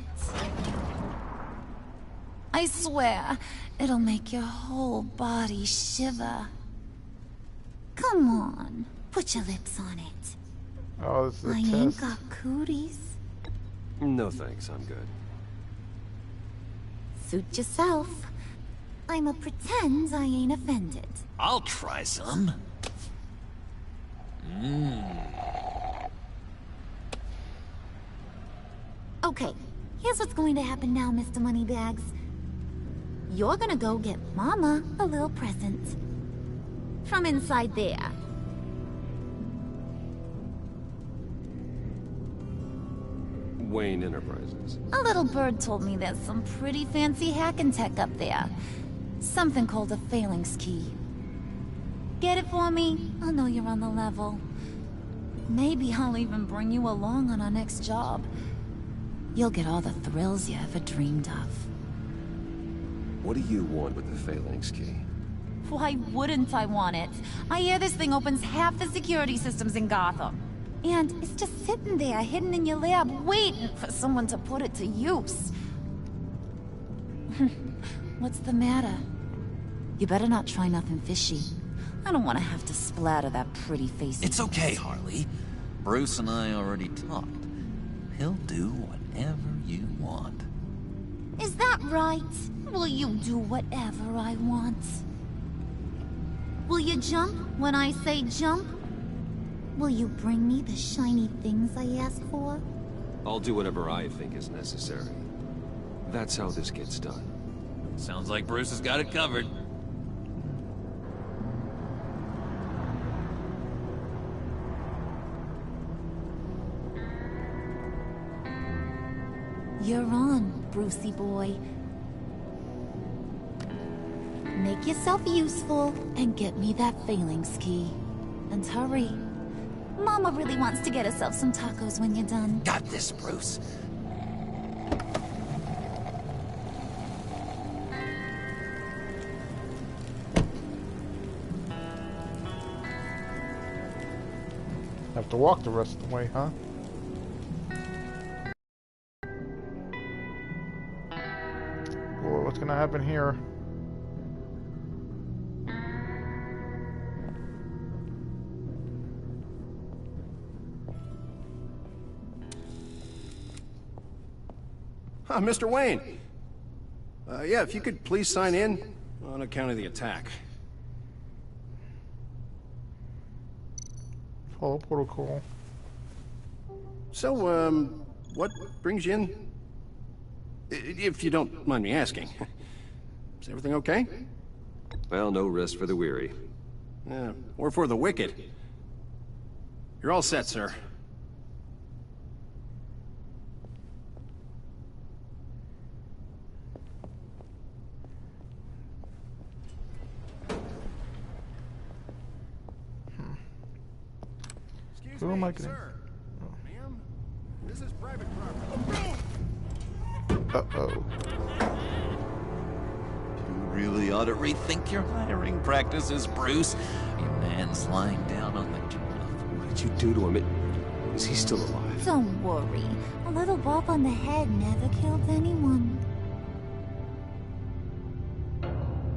S14: I swear, it'll make your whole body shiver. Come on, put your lips on it.
S1: Oh, this is a
S14: I
S1: test.
S14: ain't got cooties.
S2: No thanks, I'm good.
S14: Suit yourself. I'ma pretend I ain't offended.
S12: I'll try some.
S14: Okay, here's what's going to happen now, Mr. Moneybags. You're gonna go get Mama a little present. From inside there.
S2: Wayne Enterprises.
S14: A little bird told me there's some pretty fancy hacking tech up there. Something called a phalanx key. Get it for me? I'll know you're on the level. Maybe I'll even bring you along on our next job. You'll get all the thrills you ever dreamed of.
S2: What do you want with the phalanx key?
S14: Why wouldn't I want it? I hear this thing opens half the security systems in Gotham. And it's just sitting there, hidden in your lab, waiting for someone to put it to use. What's the matter? You better not try nothing fishy. I don't want to have to splatter that pretty face.
S12: It's okay, Harley. Bruce and I already talked. he'll do whatever you want.
S14: Is that right? Will you do whatever I want? Will you jump when I say jump? Will you bring me the shiny things I ask for?
S2: I'll do whatever I think is necessary. That's how this gets done.
S12: Sounds like Bruce has got it covered.
S14: You're on, Brucey boy. Make yourself useful and get me that phalanx key. And hurry. Mama really wants to get herself some tacos when you're done.
S12: Got this, Bruce.
S1: Have to walk the rest of the way, huh? Boy, what's gonna happen here?
S11: Mr. Wayne. Yeah, if you could please sign in on account of the attack.
S1: Follow protocol.
S11: So, what brings you in? If you don't mind me asking. Is everything okay?
S2: Well, no rest for the weary.
S11: Yeah, or for the wicked. You're all set, sir.
S1: Who am I getting?
S11: Ma'am, this is private property.
S1: Uh-oh.
S12: You really ought to rethink your hiring practices, Bruce. Your man's lying down on the job.
S2: What did you do to him? Is he still alive?
S14: Don't worry. A little bump on the head never killed anyone.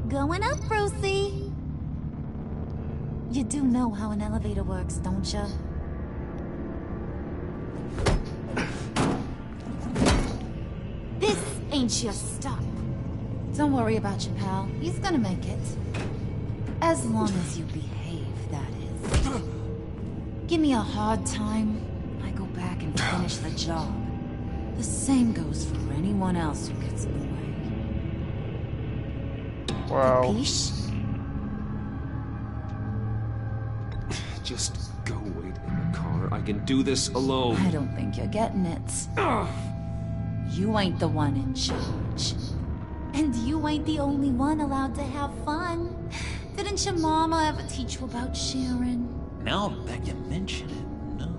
S14: Going up, Brucey. You do know how an elevator works, don't you? This ain't your stop. Don't worry about your pal. He's gonna make it. As long as you behave, that is. Give me a hard time, I go back and finish the job. The same goes for anyone else who gets in the way.
S1: Wow.
S14: Capiche?
S2: Just go wait in the car. I can do this alone.
S14: I don't think you're getting it. You ain't the one in charge. And you ain't the only one allowed to have fun. Didn't your mama ever teach you about sharing?
S12: Now that you mention it, no.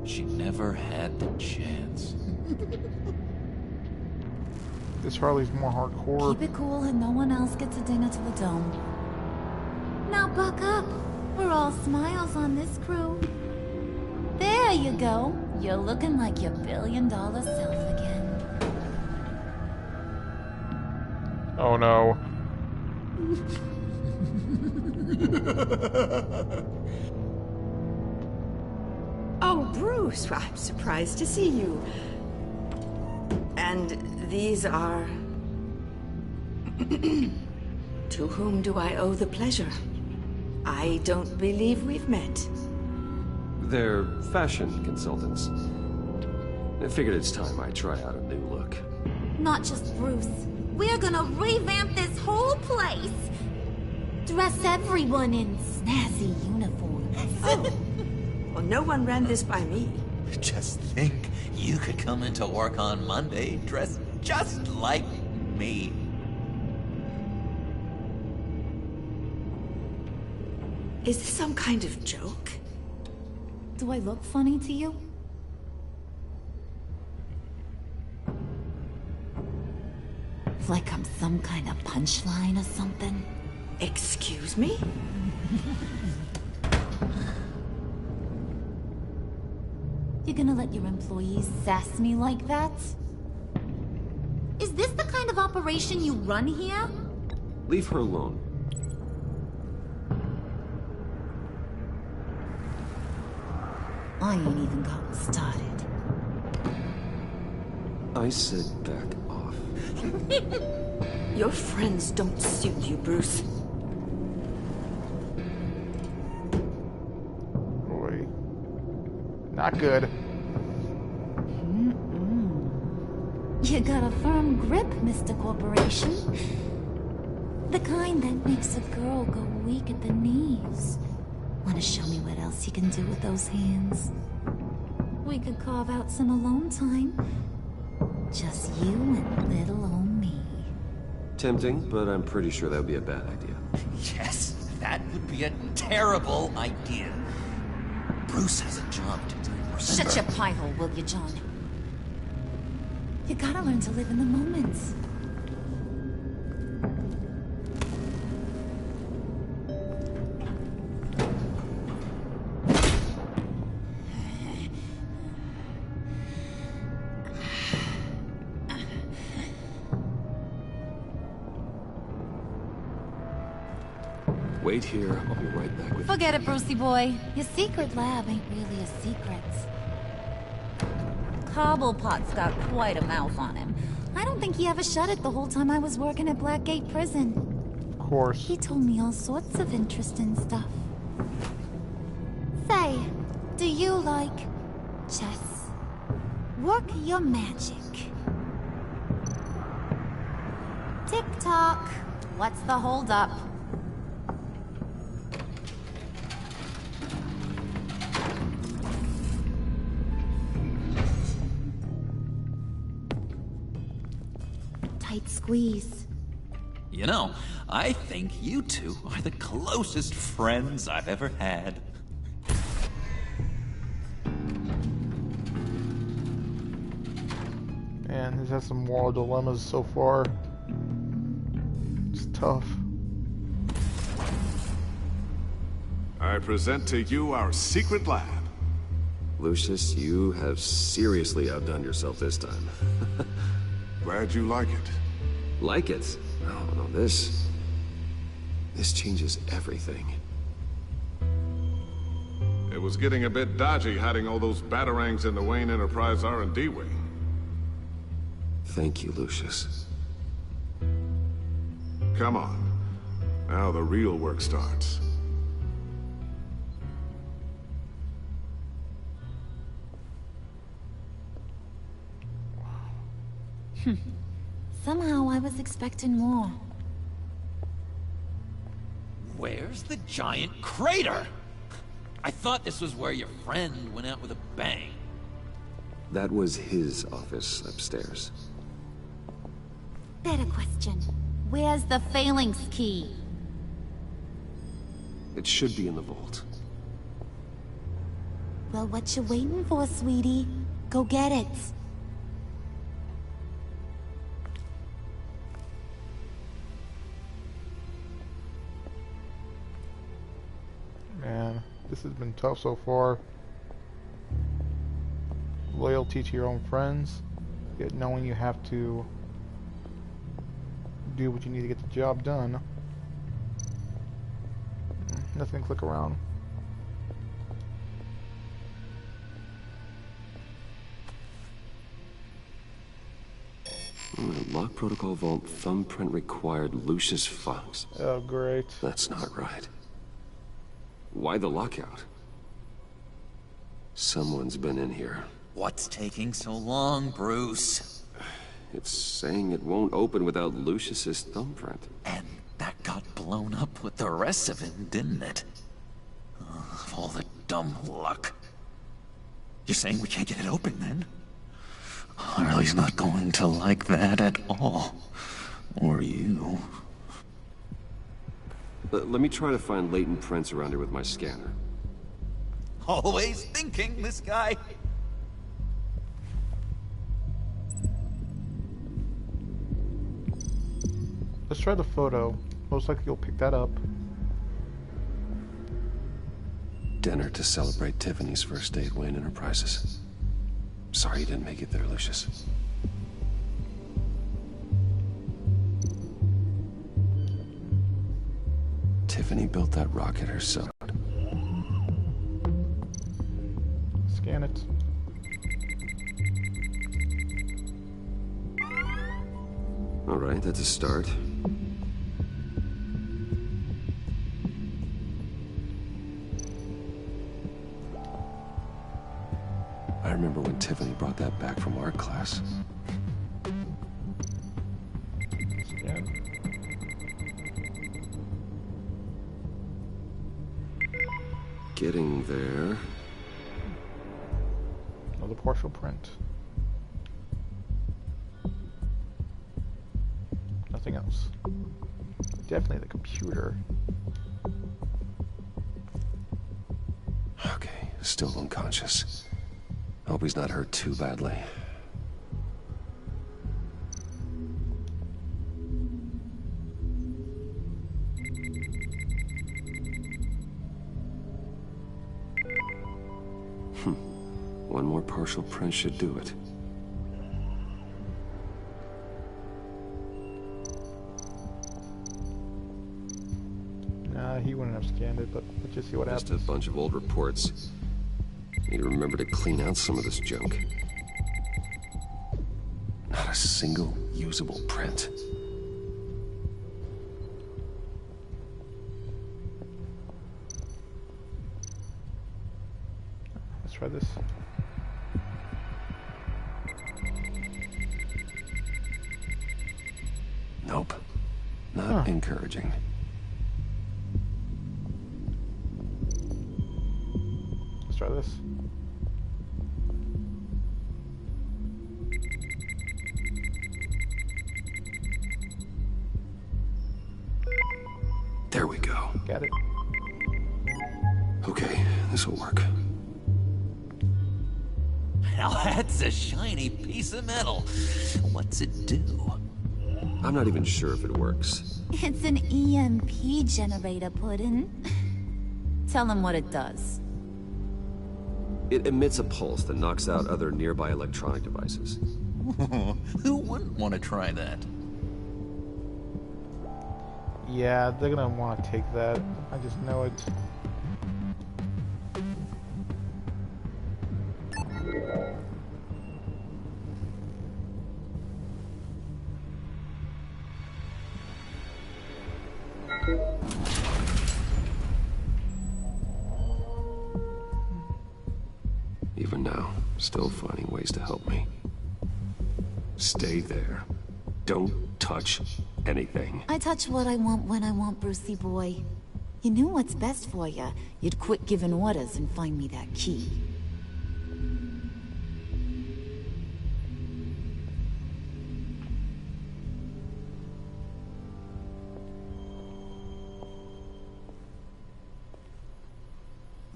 S12: She never had the chance.
S1: This Harley's more hardcore.
S14: Keep it cool and no one else gets a dinner to the dome. Now buck up. We're all smiles on this crew. There you go. You're looking like your billion-dollar self again.
S1: Oh no.
S15: Oh, Bruce, I'm surprised to see you. And these are... To whom do I owe the pleasure? I don't believe we've met.
S2: They're fashion consultants. I figured it's time I try out a new look.
S14: Not just Bruce. We're gonna revamp this whole place. Dress everyone in snazzy uniforms.
S15: Oh. Well, no one ran this by me.
S12: Just think, you could come into work on Monday dressed just like me.
S15: Is this some kind of joke?
S14: Do I look funny to you? Like I'm some kind of punchline or something?
S15: Excuse me?
S14: You're gonna let your employees sass me like that? Is this the kind of operation you run here?
S2: Leave her alone.
S14: I ain't even gotten started.
S2: I said back off.
S15: Your friends don't suit you, Bruce.
S1: Boy. Not good.
S14: You got a firm grip, Mr. Corporation. The kind that makes a girl go weak at the knees. Want to show me what else you can do with those hands? We could carve out some alone time. Just you and little old me.
S2: Tempting, but I'm pretty sure that would be a bad idea.
S12: Yes, that would be a terrible idea. Bruce has a job to do.
S14: Shut your pie hole, will you, John? You gotta learn to live in the moments.
S2: Wait here, I'll be right back with
S14: Forget it, Brucey boy. Your secret lab ain't really a secret. Cobblepot's got quite a mouth on him. I don't think he ever shut it the whole time I was working at Blackgate Prison.
S1: Of course.
S14: He told me all sorts of interesting stuff. Say, do you like chess? Work your magic. Tick-tock. What's the holdup? Tight squeeze.
S12: You know, I think you two are the closest friends I've ever had.
S1: Man, he's had some moral dilemmas so far. It's tough.
S16: I present to you our secret lab.
S2: Lucius, you have seriously outdone yourself this time.
S16: Glad you like it.
S2: Like it? No, this changes everything.
S16: It was getting a bit dodgy hiding all those batarangs in the Wayne Enterprise R&D wing.
S2: Thank you, Lucius.
S16: Come on. Now the real work starts.
S14: Somehow I was expecting more.
S12: Where's the giant crater? I thought this was where your friend went out with a bang.
S2: That was his office upstairs.
S14: Better question. Where's the phalanx key?
S2: It should be in the vault.
S14: Well, what you waiting for, sweetie? Go get it.
S1: Man, this has been tough so far. Loyalty to your own friends, yet knowing you have to do what you need to get the job done. Nothing to click around.
S2: Lock protocol vault thumbprint required Lucius Fox.
S1: Oh, great.
S2: That's not right. Why the lockout? Someone's been in here.
S12: What's taking so long, Bruce?
S2: It's saying it won't open without Lucius's thumbprint.
S12: And that got blown up with the rest of it, didn't it? All the dumb luck. You're saying we can't get it open, then? Harley's not going to like that at all. Or you.
S2: Let me try to find latent prints around here with my scanner.
S12: Always thinking, this guy.
S1: Let's try the photo. Most likely you'll pick that up.
S2: Dinner to celebrate Tiffany's first day at Wayne Enterprises. Sorry you didn't make it there, Lucius. Tiffany built that rocket herself.
S1: Scan it.
S2: Alright, that's a start. I remember when Tiffany brought that back from art class.
S1: Scan.
S2: Getting there.
S1: Another partial print. Nothing else. Definitely the computer.
S2: Okay, still unconscious. Hope he's not hurt too badly. One more partial print should do it.
S1: Nah, he wouldn't have scanned it, but let's just see what happens.
S2: Just a bunch of old reports. Need to remember to clean out some of this junk. Not a single usable print.
S1: Let's try this.
S2: Nope. Not encouraging.
S1: Let's try this.
S2: There we go.
S1: Got it.
S2: Okay, this will work.
S12: Now that's a shiny piece of metal. What's it do?
S2: I'm not even sure if it works.
S14: It's an EMP generator, Puddin'. Tell him what it does.
S2: It emits a pulse that knocks out other nearby electronic devices.
S12: Who wouldn't want to try that?
S1: Yeah, they're gonna want to take that. I just know it.
S2: Even now, still finding ways to help me. Stay there. Don't touch anything.
S14: I touch what I want when I want, Brucey boy. You knew what's best for you. You'd quit giving orders and find me that key.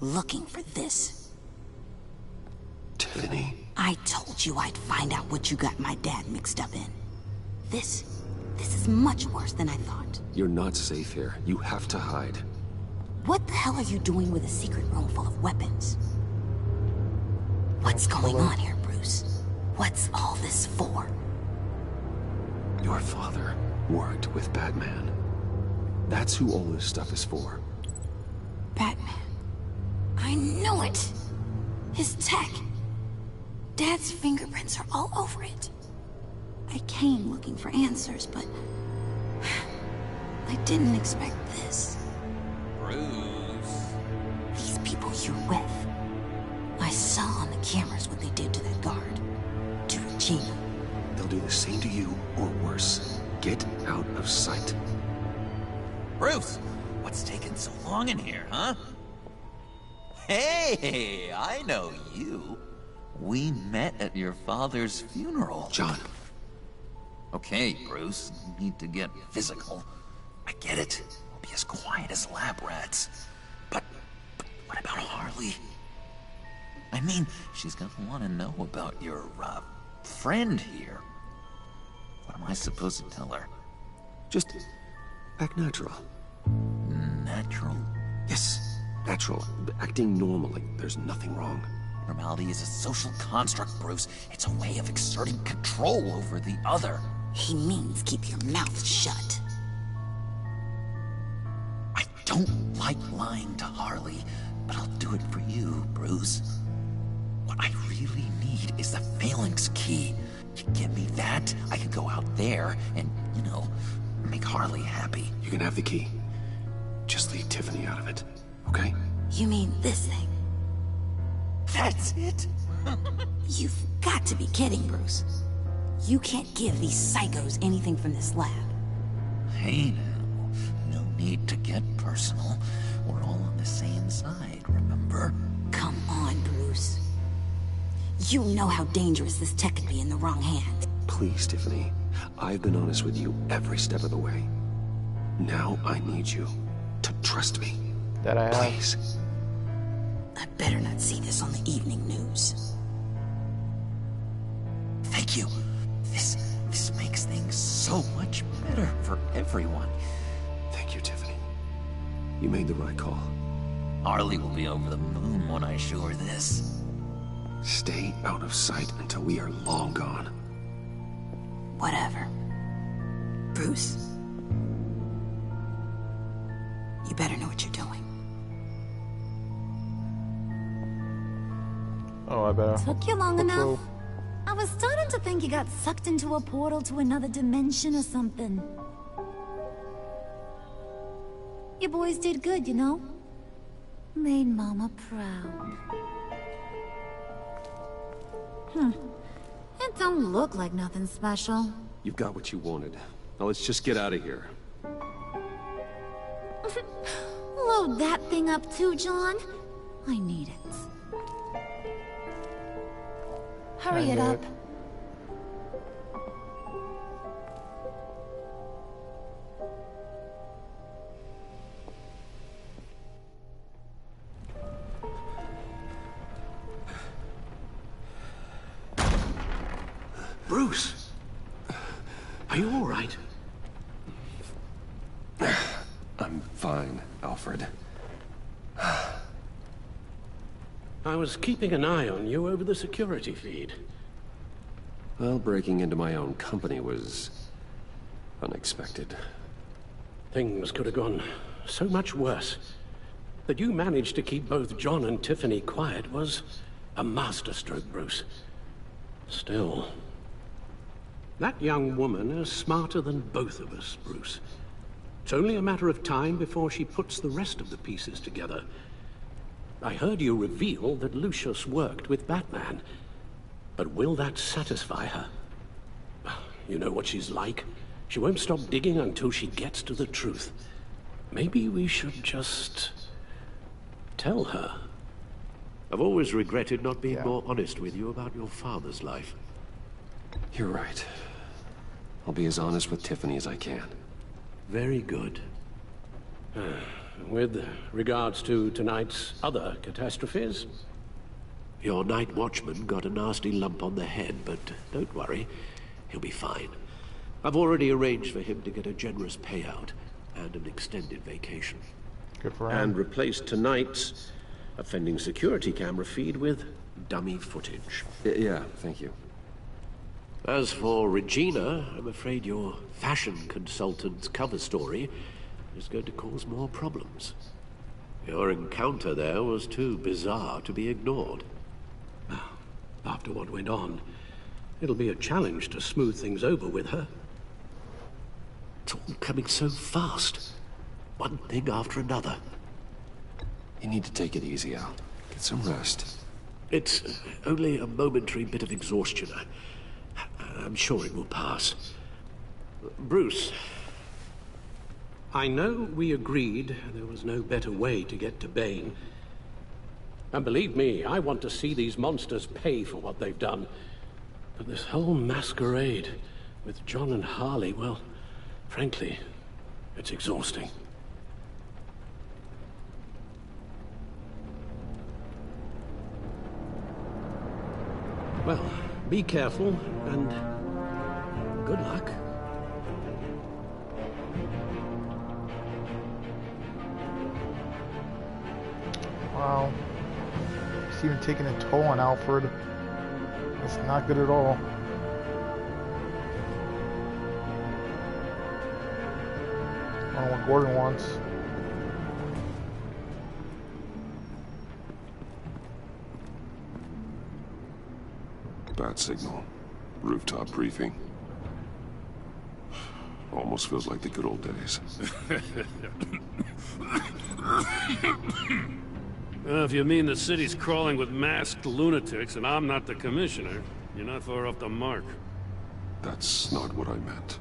S17: Looking for this.
S2: Tiffany.
S17: I told you I'd find out what you got my dad mixed up in. This is much worse than I thought.
S2: You're not safe here. You have to hide.
S17: What the hell are you doing with a secret room full of weapons? What's going on here, Bruce? What's all this for?
S2: Your father worked with Batman. That's who all this stuff is for.
S17: Batman. I knew it! His tech. Dad's fingerprints are all over it. I came looking for answers, but I didn't expect this.
S12: Bruce.
S17: These people you're with. I saw on the cameras what they did to that guard. To Regina.
S2: They'll do the same to you, or worse. Get out of sight.
S12: Bruce, what's taking so long in here, huh? Hey, I know you. We met at your father's funeral.
S2: John.
S12: Okay, Bruce, you need to get physical. I get it. We'll be as quiet as lab rats. But what about Harley? I mean, she's gonna want to know about your, friend here. What am I supposed to tell her?
S2: Just act natural.
S12: Natural?
S2: Yes, natural. Acting normally. There's nothing wrong.
S12: Normality is a social construct, Bruce. It's a way of exerting control over the other.
S17: He means keep your mouth shut.
S12: I don't like lying to Harley, but I'll do it for you, Bruce. What I really need is the Phalanx key. You give me that, I could go out there and, you know, make Harley happy.
S2: You can have the key. Just leave Tiffany out of it, okay?
S17: You mean this thing?
S12: That's it?
S17: You've got to be kidding, Bruce. You can't give these psychos anything from this lab.
S12: Hey now, no need to get personal. We're all on the same side, remember?
S17: Come on, Bruce. You know how dangerous this tech could be in the wrong hands.
S2: Please, Tiffany. I've been honest with you every step of the way. Now I need you to trust me.
S1: That I have.
S2: Please.
S17: I better not see this on the evening news.
S12: Thank you. This makes things so much better for everyone.
S2: Thank you, Tiffany. You made the right call.
S12: Harley will be over the moon when I show her this.
S2: Stay out of sight until we are long gone.
S17: Whatever. Bruce. You better know what you're doing.
S1: Oh, I better.
S14: Took you long enough?
S1: So.
S14: I was starting to think you got sucked into a portal to another dimension or something. You boys did good, you know? Made Mama proud. It don't look like nothing special.
S2: You've got what you wanted. Now let's just get out of here.
S14: Load that thing up too, John. I need it. Hurry it up.
S11: Bruce! Are you all right?
S2: I'm fine, Alfred.
S11: I was keeping an eye on you over the security feed.
S2: Well, breaking into my own company was unexpected.
S11: Things could have gone so much worse. That you managed to keep both John and Tiffany quiet was a masterstroke, Bruce. Still, that young woman is smarter than both of us, Bruce. It's only a matter of time before she puts the rest of the pieces together. I heard you reveal that Lucius worked with Batman. But will that satisfy her? You know what she's like. She won't stop digging until she gets to the truth. Maybe we should just tell her.
S18: I've always regretted not being more honest with you about your father's life.
S2: You're right. I'll be as honest with Tiffany as I can.
S11: Very good. With regards to tonight's other catastrophes?
S18: Your night watchman got a nasty lump on the head, but don't worry. He'll be fine. I've already arranged for him to get a generous payout and an extended vacation.
S1: Good for him.
S18: And replaced tonight's offending security camera feed with dummy footage.
S2: Yeah, thank you.
S18: As for Regina, I'm afraid your fashion consultant's cover story is going to cause more problems. Your encounter there was too bizarre to be ignored.
S11: After what went on, it'll be a challenge to smooth things over with her.
S18: It's all coming so fast. One thing after another.
S2: You need to take it easy, Al. Get some rest.
S18: It's only a momentary bit of exhaustion. I'm sure it will pass. Bruce.
S11: I know we agreed there was no better way to get to Bane. And believe me, I want to see these monsters pay for what they've done. But this whole masquerade with John and Harley, well, frankly, it's exhausting. Well, be careful, and good luck.
S1: Wow. It's even taking a toll on Alfred. It's not good at all. I don't know what Gordon wants.
S16: Bat signal.
S2: Rooftop briefing. Almost feels like the good old days.
S4: Well, if you mean the city's crawling with masked lunatics and I'm not the commissioner, you're not far off the mark.
S2: That's not what I meant.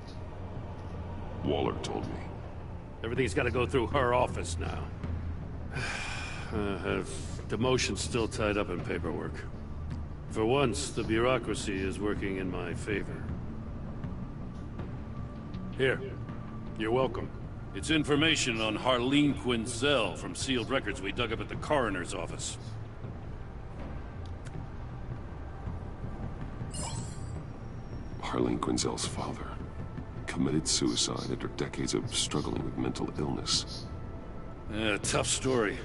S2: Waller told me.
S4: Everything's got to go through her office now. Have demotion's still tied up in paperwork. For once, the bureaucracy is working in my favor. Here. You're welcome. It's information on Harleen Quinzel from sealed records we dug up at the coroner's office.
S2: Harleen Quinzel's father committed suicide after decades of struggling with mental illness.
S4: Yeah, tough story.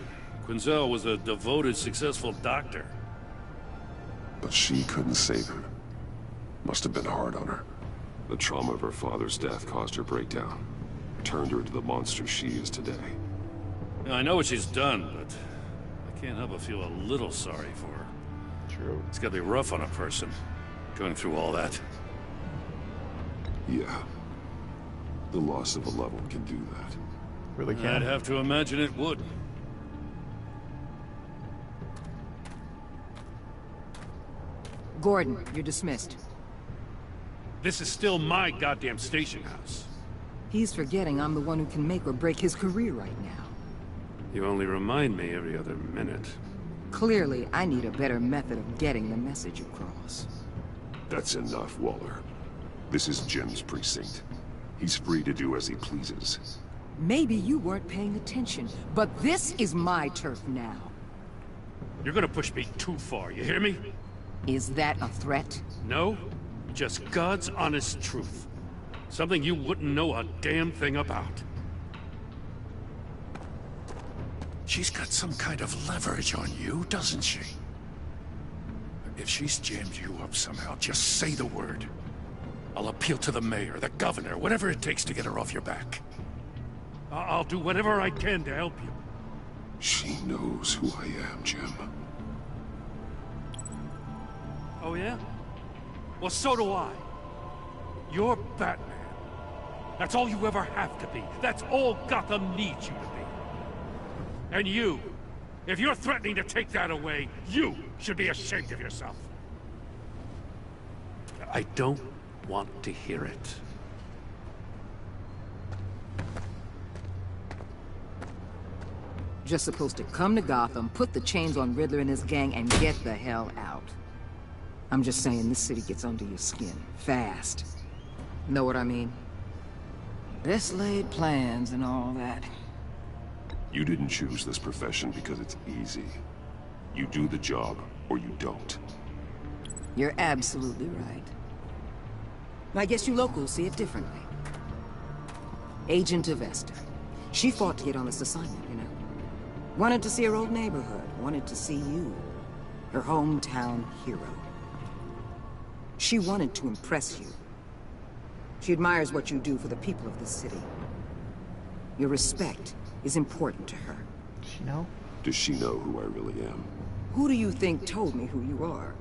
S4: Quinzel was a devoted, successful doctor.
S2: But she couldn't save him. Must have been hard on her. The trauma of her father's death caused her breakdown. Turned her into the monster she is today.
S4: Now, I know what she's done, but I can't help but feel a little sorry for her.
S1: True.
S4: It's gotta be rough on a person, going through all that.
S2: Yeah. The loss of a loved one can do that.
S1: Really can.
S4: I'd have to imagine it would.
S3: Gordon, you're dismissed.
S4: This is still my goddamn station house.
S3: He's forgetting I'm the one who can make or break his career right now.
S4: You only remind me every other minute.
S3: Clearly, I need a better method of getting the message across.
S2: That's enough, Waller. This is Jim's precinct. He's free to do as he pleases.
S3: Maybe you weren't paying attention, but this is my turf now.
S4: You're gonna push me too far, you hear me?
S3: Is that a threat?
S4: No, just God's honest truth. Something you wouldn't know a damn thing about.
S9: She's got some kind of leverage on you, doesn't she? If she's jammed you up somehow, just say the word. I'll appeal to the mayor, the governor, whatever it takes to get her off your back.
S4: I'll do whatever I can to help you.
S2: She knows who I am, Jim.
S4: Oh yeah? Well, so do I. You're Batman. That's all you ever have to be. That's all Gotham needs you to be. And you, if you're threatening to take that away, you should be ashamed of yourself. I don't want to hear it.
S3: Just supposed to come to Gotham, put the chains on Riddler and his gang, and get the hell out. I'm just saying, this city gets under your skin. Fast. Know what I mean? Best laid plans and all that.
S2: You didn't choose this profession because it's easy. You do the job, or you don't.
S3: You're absolutely right. I guess you locals see it differently. Agent Avesta. She fought to get on this assignment, you know. Wanted to see her old neighborhood. Wanted to see you. Her hometown hero. She wanted to impress you. She admires what you do for the people of this city. Your respect is important to her.
S1: Does she know?
S2: Does she know who I really am?
S3: Who do you think told me who you are?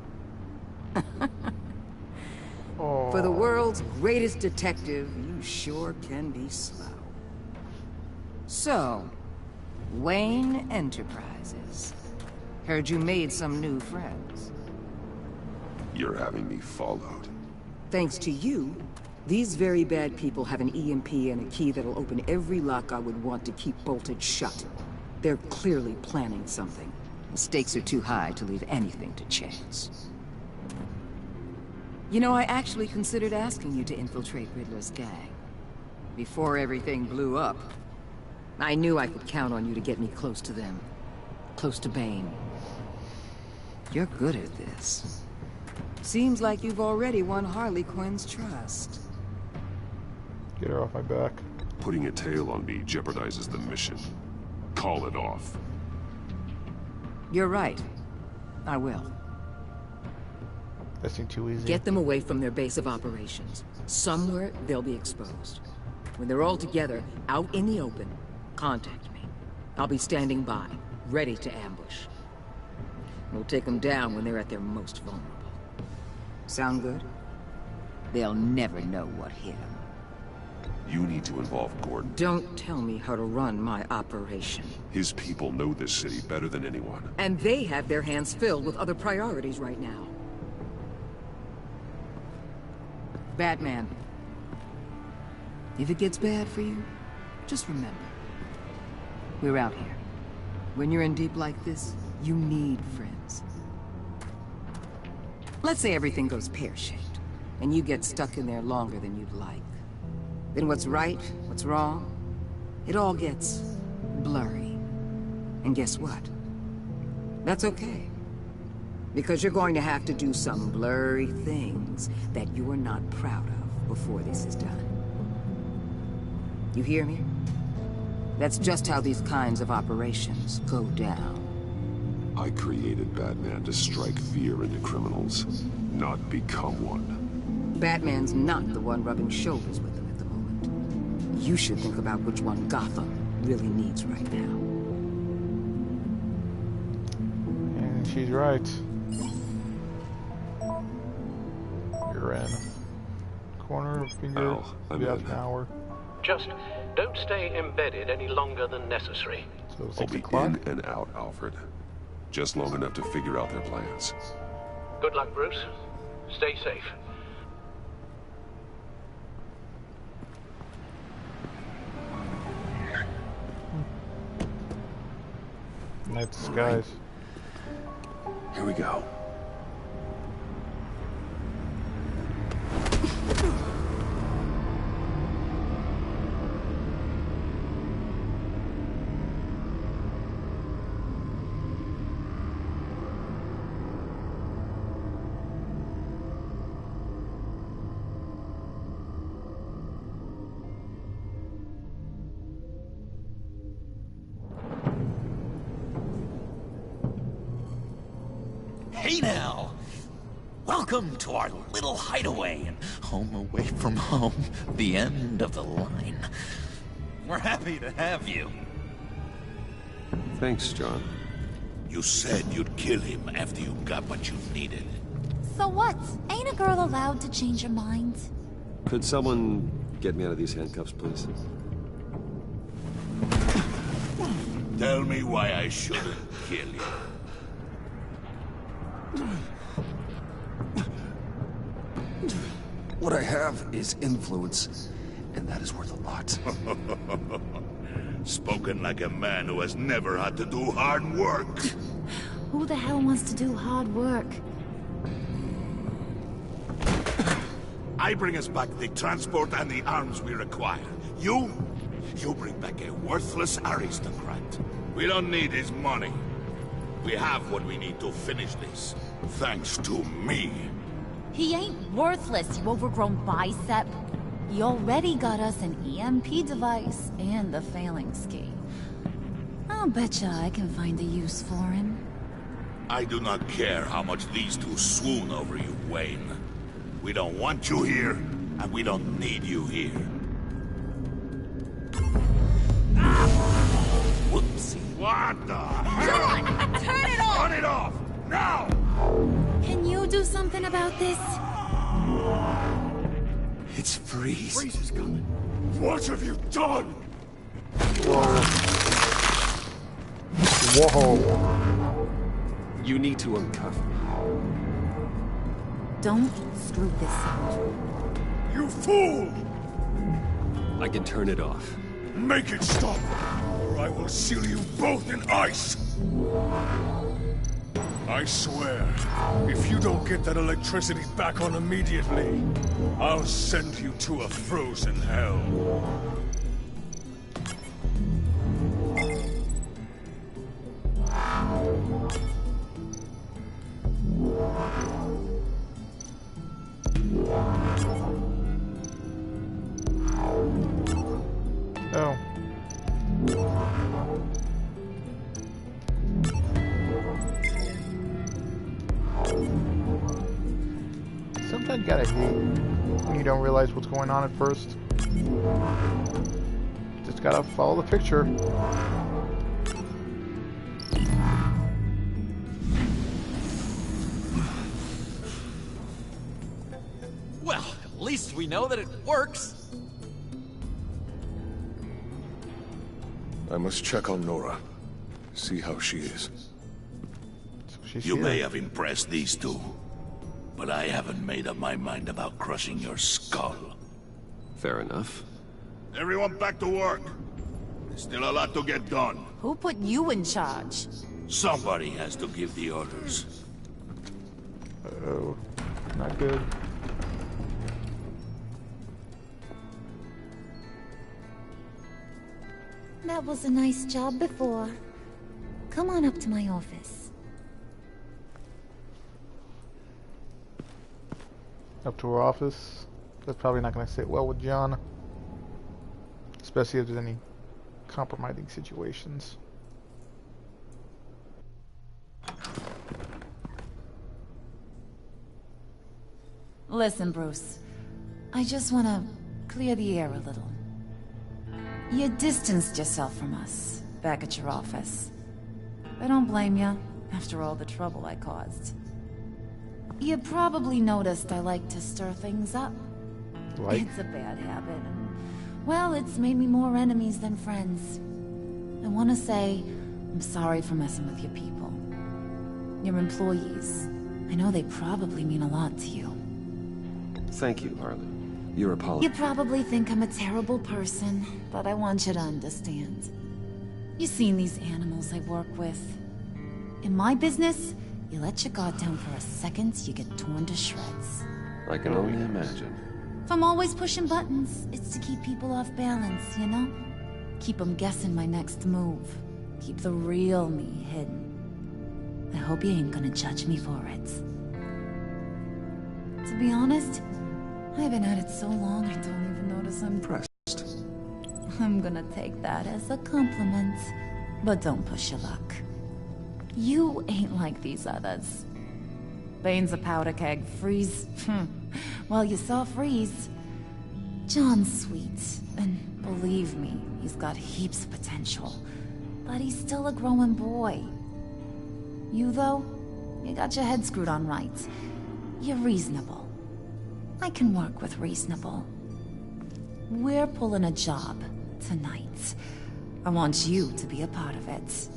S3: For the world's greatest detective, you sure can be slow. So, Wayne Enterprises. Heard you made some new friends.
S2: You're having me followed.
S3: Thanks to you, these very bad people have an EMP and a key that'll open every lock I would want to keep bolted shut. They're clearly planning something. The stakes are too high to leave anything to chance. You know, I actually considered asking you to infiltrate Riddler's gang. Before everything blew up. I knew I could count on you to get me close to them. Close to Bane. You're good at this. Seems like you've already won Harley Quinn's trust.
S1: Get her off my back.
S2: Putting a tail on me jeopardizes the mission. Call it off.
S3: You're right. I will.
S1: That seemed too easy.
S3: Get them away from their base of operations. Somewhere they'll be exposed. When they're all together, out in the open, contact me. I'll be standing by, ready to ambush. We'll take them down when they're at their most vulnerable. Sound good? they'll never know what hit him.
S2: You need to involve Gordon.
S3: Don't tell me how to run my operation.
S2: His people know this city better than anyone.
S3: And they have their hands filled with other priorities right now. Batman. If it gets bad for you, just remember. We're out here. When you're in deep like this, you need friends. Let's say everything goes pear-shaped, and you get stuck in there longer than you'd like. Then what's right, what's wrong, it all gets blurry. And guess what? That's okay. Because you're going to have to do some blurry things that you are not proud of before this is done. You hear me? That's just how these kinds of operations go down.
S2: I created Batman to strike fear into criminals, not become one.
S3: Batman's not the one rubbing shoulders with them at the moment. You should think about which one Gotham really needs right now.
S1: And she's right. You're in. Corner finger, about an hour.
S11: Just don't stay embedded any longer than necessary.
S1: So
S2: I'll be in and out, Alfred. Just long enough to figure out their plans.
S11: Good luck, Bruce. Stay safe.
S1: Night skies.
S2: Here we go.
S12: Hey now! Welcome to our little hideaway and home away from home, the end of the line. We're happy to have you.
S2: Thanks, John.
S9: You said you'd kill him after you got what you needed.
S14: So what? Ain't a girl allowed to change her mind?
S2: Could someone get me out of these handcuffs, please?
S9: Tell me why I shouldn't kill you.
S2: What I have is influence, and that is worth a lot.
S9: Spoken like a man who has never had to do hard work.
S14: Who the hell wants to do hard work?
S9: I bring us back the transport and the arms we require. You bring back a worthless aristocrat. We don't need his money. We have what we need to finish this, thanks to me.
S14: He ain't worthless, you overgrown bicep. He already got us an EMP device and the phalanx key. I'll betcha I can find a use for him.
S9: I do not care how much these two swoon over you, Wayne. We don't want you here, and we don't need you here. Whoopsie. What the hell?
S14: John! Turn it off!
S9: Turn it off! Now!
S14: Can you do something about this?
S9: It's Freeze.
S5: Freeze is coming.
S9: What have you done?
S1: Whoa.
S2: You need to uncuff me.
S14: Don't screw this up.
S9: You fool!
S2: I can turn it off.
S9: Make it stop, or I will seal you both in ice!
S5: I swear, if you don't get that electricity back on immediately, I'll send you to a frozen hell.
S1: Oh. Sometimes you gotta hate when you don't realize what's going on at first. Just gotta follow the picture.
S12: Well, at
S19: least we know that it works.
S16: I must check on Nora. See how she is.
S9: You may have impressed these two, but I haven't made up my mind about crushing your skull.
S2: Fair enough.
S9: Everyone back to work. There's still a lot to get done.
S17: Who put you in charge?
S9: Somebody has to give the orders.
S1: Uh-oh. Not good.
S14: That was a nice job before. Come on up to my office.
S1: Up to her office. That's probably not going to sit well with John. Especially if there's any compromising situations.
S17: Listen, Bruce. I just want to clear the air a little. You distanced yourself from us, back at your office. I don't blame you, after all the trouble I caused. You probably noticed I like to stir things up.
S1: Like?
S17: It's a bad habit, and, well, it's made me more enemies than friends. I want to say, I'm sorry for messing with your people. Your employees. I know they probably mean a lot to you.
S2: Thank you, Harley. Your apology.
S17: You probably think I'm a terrible person, but I want you to understand. You've seen these animals I work with. In my business, you let your guard down for a second, you get torn to shreds.
S2: I can only imagine.
S17: If I'm always pushing buttons, it's to keep people off balance, you know? Keep them guessing my next move. Keep the real me hidden. I hope you ain't gonna judge me for it. To be honest, I've been at it so long I don't even notice I'm
S2: impressed.
S17: I'm gonna take that as a compliment. But don't push your luck. You ain't like these others. Bane's a powder keg. Freeze. Well, you saw Freeze. John's sweet, and believe me, he's got heaps of potential. But he's still a growing boy. You, though, you got your head screwed on right. You're reasonable. I can work with reasonable. We're pulling a job tonight. I want you to be a part of it.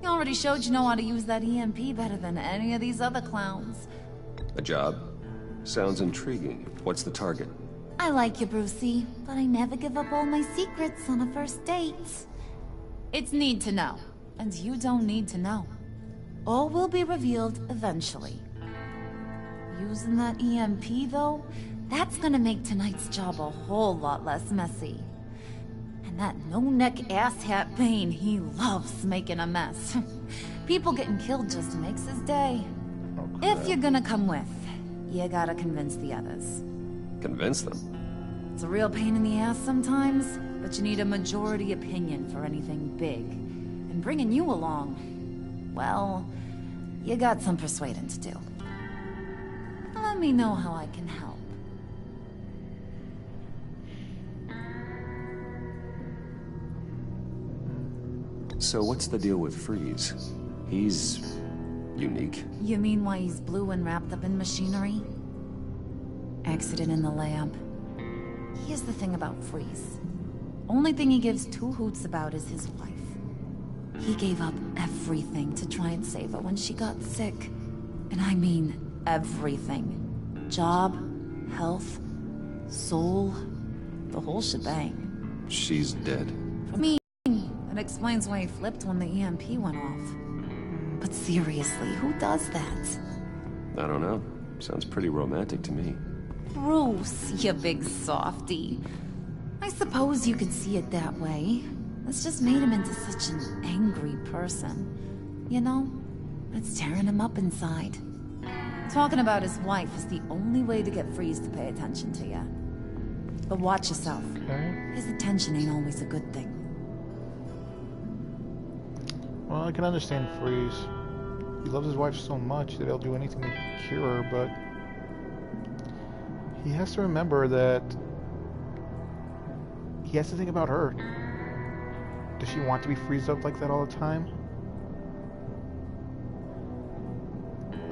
S17: You already showed you know how to use that EMP better than any of these other clowns.
S2: A job? Sounds intriguing. What's the target?
S17: I like you, Brucey, but I never give up all my secrets on a first date. It's need to know, and you don't need to know. All will be revealed eventually. Using that EMP, though, that's gonna make tonight's job a whole lot less messy. And that no-neck asshat Bane, he loves making a mess. People getting killed just makes his day. If you're gonna come with, you gotta convince the others.
S2: Convince them?
S17: It's a real pain in the ass sometimes, but you need a majority opinion for anything big. And bringing you along, well, you got some persuading to do. Let me know how I can help.
S2: So what's the deal with Freeze? He's unique.
S17: You mean why he's blue and wrapped up in machinery? Accident in the lab. Here's the thing about Freeze. Only thing he gives two hoots about is his wife. He gave up everything to try and save her when she got sick. And I mean everything. Job, health, soul, the whole shebang.
S2: She's dead.
S17: For me, that explains why he flipped when the EMP went off. But seriously, who does that?
S2: I don't know. Sounds pretty romantic to me.
S17: Bruce, you big softy. I suppose you could see it that way. That's just made him into such an angry person. You know, it's tearing him up inside. Talking about his wife is the only way to get Freeze to pay attention to you. But watch yourself.
S1: Okay.
S17: His attention ain't always a good thing.
S1: Well, I can understand Freeze. He loves his wife so much that he'll do anything to cure her, but he has to remember that he has to think about her. Does she want to be freezed up like that all the time?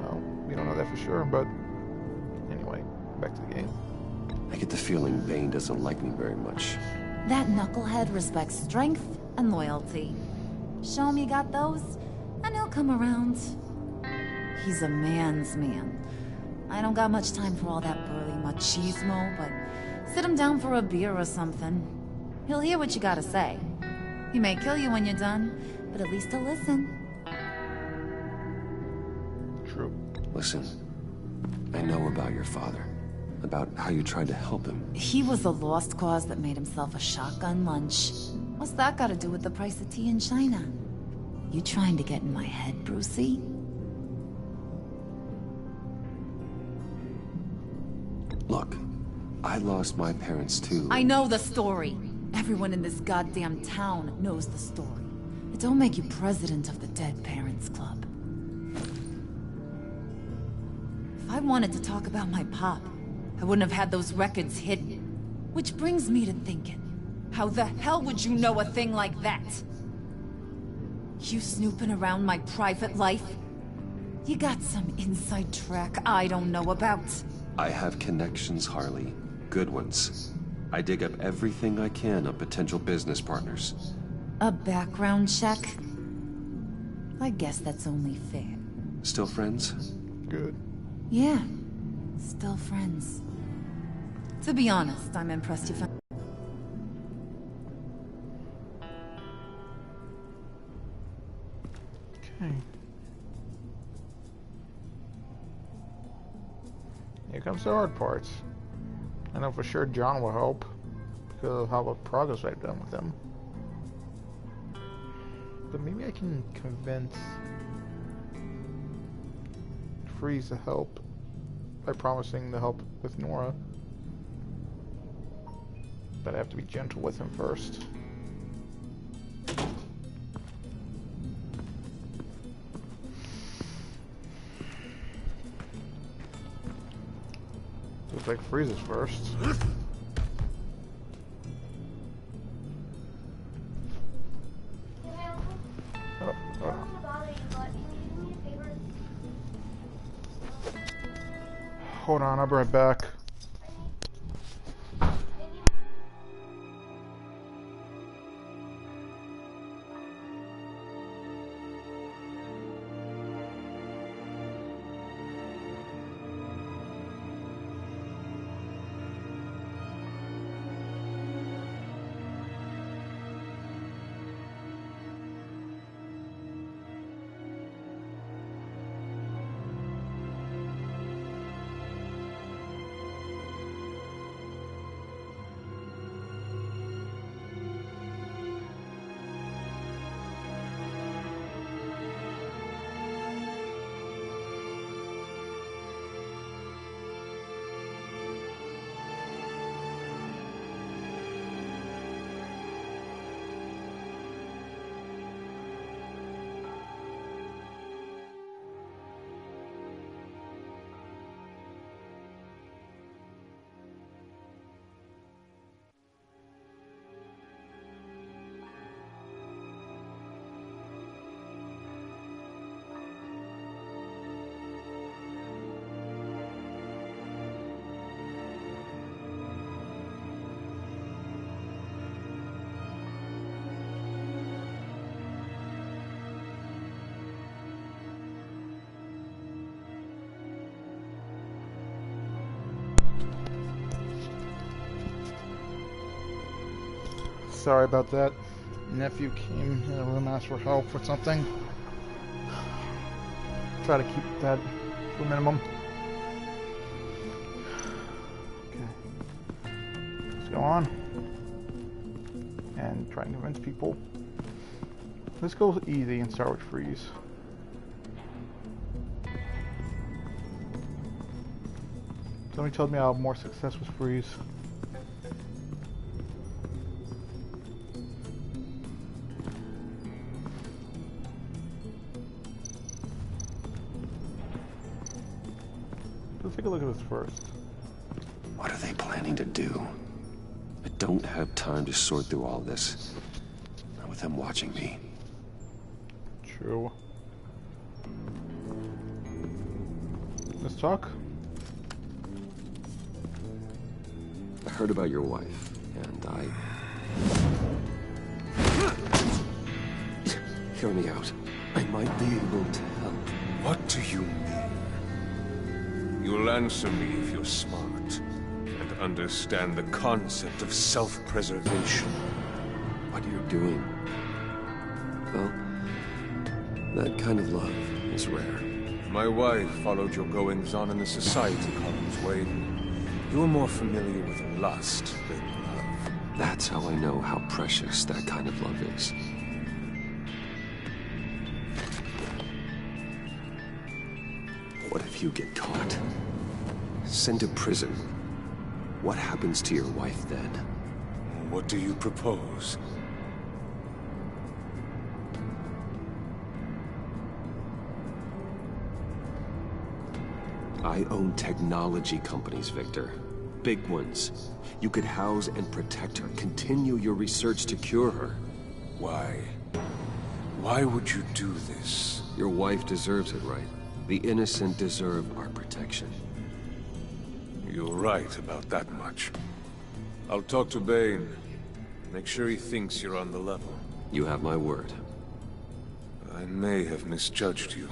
S1: Well, we don't know that for sure, but anyway, back to the game.
S2: I get the feeling Bane doesn't like me very much.
S17: That knucklehead respects strength and loyalty. Show him you got those, and he'll come around. He's a man's man. I don't got much time for all that burly machismo, but sit him down for a beer or something. He'll hear what you gotta say. He may kill you when you're done, but at least he'll listen.
S1: True.
S2: Listen, I know about your father. About how you tried to help him.
S17: He was a lost cause that made himself a shotgun lunch. What's that got to do with the price of tea in China? You trying to get in my head, Brucey?
S2: Look, I lost my parents too.
S17: I know the story. Everyone in this goddamn town knows the story. It don't make you president of the Dead Parents Club. If I wanted to talk about my pop, I wouldn't have had those records hidden. Which brings me to thinking, how the hell would you know a thing like that? You snooping around my private life? You got some inside track I don't know about.
S2: I have connections, Harley. Good ones. I dig up everything I can on potential business partners.
S17: A background check? I guess that's only fair.
S2: Still friends?
S1: Good.
S17: Yeah, still friends. To be honest, I'm impressed you found...
S1: Okay. Here comes the hard parts. I know for sure John will help because of how much progress I've done with him. But maybe I can convince Freeze to help by promising to help with Nora. But I have to be gentle with him first. Looks like Freeze is first. Hold on, I'll be right back. Sorry about that. Nephew came in the room, asked for help with something. Try to keep that to a minimum. Okay. Let's go on. And try and convince people. Let's go easy and start with Freeze. Somebody told me I'll have more success with Freeze. Let's take a look at this first.
S2: What are they planning to do? I don't have time to sort through all this. Not with them watching me.
S1: True. Let's talk.
S2: heard about your wife, and Hear me out. I might be able to help.
S20: What do you mean? You'll answer me if you're smart, and understand the concept of self-preservation.
S2: What you're doing... well, that kind of love is rare.
S20: My wife followed your goings-on in the society columns, Wayne. You're more familiar with lust than love.
S2: That's how I know how precious that kind of love is. What if you get caught? Sent to prison? What happens to your wife then?
S20: What do you propose?
S2: I own technology companies, Victor. Big ones. You could house and protect her, continue your research to cure her.
S20: Why? Why would you do this?
S2: Your wife deserves it, right? The innocent deserve our protection.
S20: You're right about that much. I'll talk to Bane. Make sure he thinks you're on the level.
S2: You have my word.
S20: I may have misjudged you.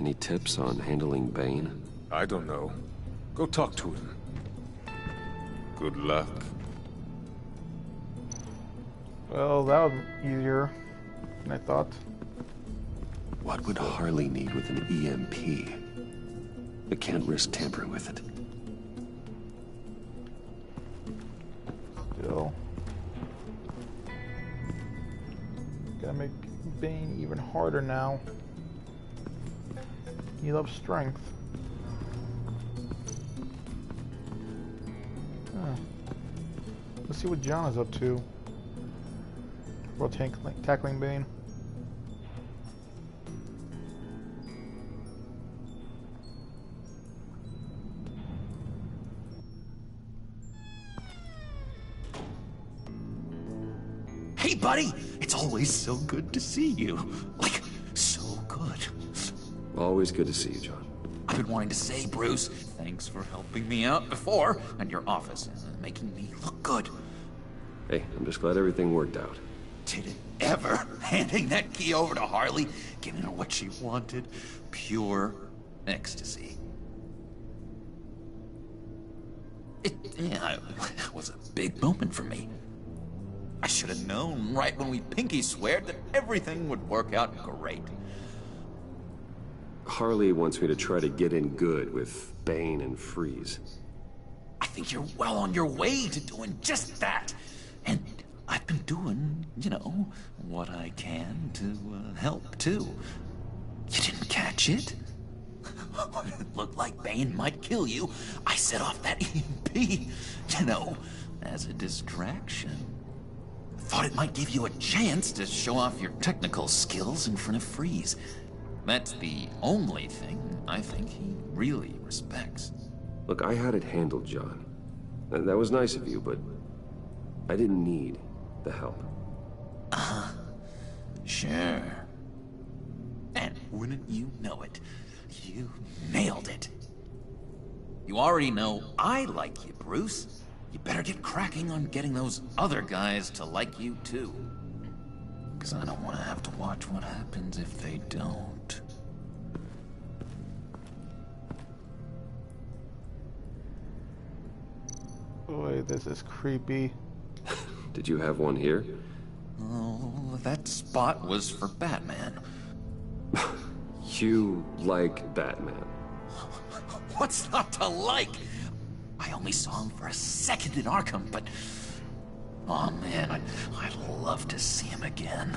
S2: Any tips on handling Bane?
S20: I don't know. Go talk to him. Good luck.
S1: Well, that was easier than I thought.
S2: What would Harley need with an EMP? I can't risk tampering with it.
S1: Still. Gotta make Bane even harder now. He loves strength. Huh. Let's see what John is up to while tackling Bane.
S12: Hey, buddy! It's always so good to see you. Like, so good.
S2: Always good to see you, John.
S12: I've been wanting to say, Bruce, thanks for helping me out before, and your office, making me look good.
S2: Hey, I'm just glad everything worked out.
S12: Did it ever? Handing that key over to Harley, giving her what she wanted. Pure ecstasy. It was a big moment for me. I should have known right when we pinky sweared that everything would work out great.
S2: Harley wants me to try to get in good with Bane and Freeze.
S12: I think you're well on your way to doing just that. And I've been doing, you know, what I can to help, too. You didn't catch it? When it looked like Bane might kill you, I set off that EMP, you know, as a distraction. Thought it might give you a chance to show off your technical skills in front of Freeze. That's the only thing I think he really respects.
S2: Look, I had it handled, John. That was nice of you, but I didn't need the help.
S12: Sure. And wouldn't you know it, you nailed it. You already know I like you, Bruce. You better get cracking on getting those other guys to like you, too. Because I don't want to have to watch what happens if they don't.
S1: Boy, this is creepy.
S2: Did you have one here?
S12: Oh, that spot was for Batman.
S2: You like Batman?
S12: What's not to like? I only saw him for a second in Arkham, but... oh man, I'd love to see him again.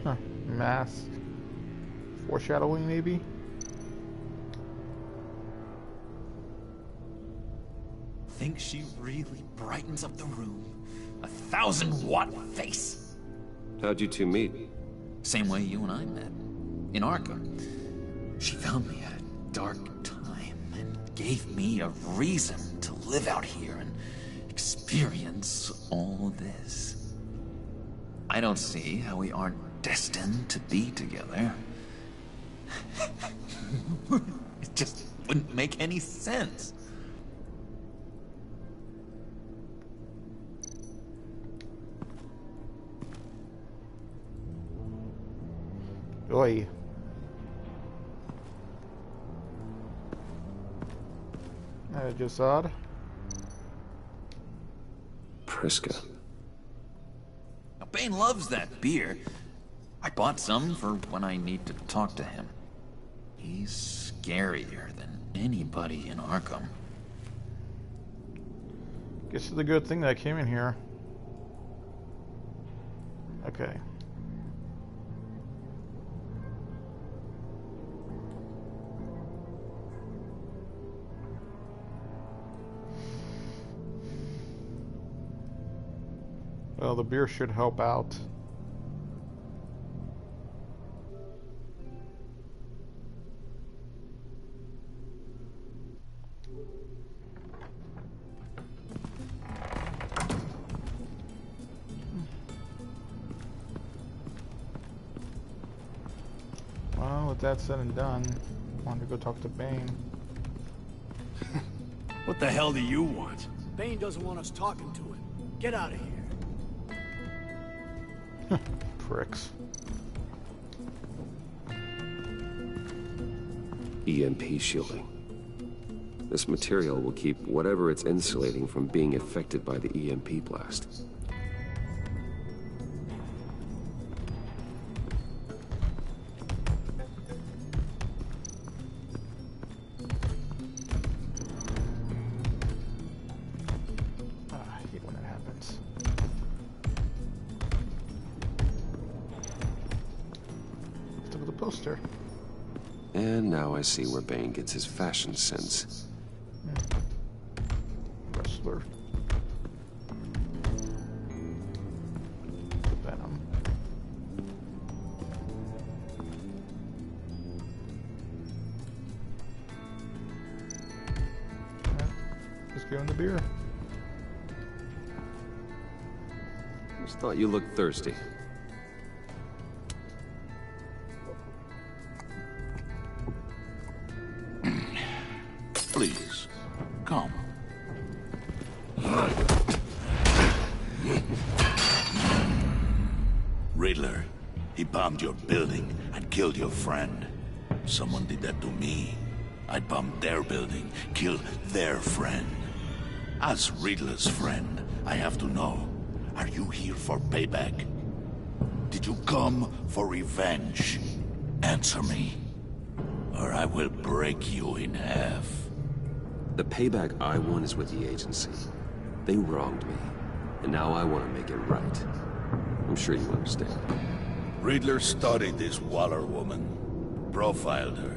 S1: Huh. Mask. Foreshadowing, maybe?
S12: Think she really brightens up the room. 1,000-watt face.
S2: How'd you two meet?
S12: Same way you and I met. In Arkham. She found me at a dark time and gave me a reason to live out here and experience all this. I don't see how we aren't destined to be together. It just wouldn't make any sense.
S1: Oi. Just odd.
S2: Priska.
S12: Now, Bane loves that beer. I bought some for when I need to talk to him. He's scarier than anybody in Arkham.
S1: Guess it's a good thing that I came in here. Okay. Well, the beer should help out. Well, with that said and done, I want to go talk to Bane.
S5: What the hell do you want?
S6: Bane doesn't want us talking to him. Get out of here.
S1: Pricks.
S2: EMP shielding. This material will keep whatever it's insulating from being affected by the EMP blast.
S1: I hate when that happens. Let's look at the poster.
S2: And now I see where Bane gets his fashion sense.
S1: Wrestler. Venom. Alright, let's go in the beer.
S2: Just thought you looked thirsty.
S9: Please, come. Riddler, he bombed your building and killed your friend. Someone did that to me. I'd bomb their building, kill their friend. As Riddler's friend, I have to know, are you here for payback? Did you come for revenge? Answer me, or I will break you in half.
S2: The payback I want is with the agency. They wronged me, and now I want to make it right. I'm sure you understand.
S9: Riddler studied this Waller woman, profiled her.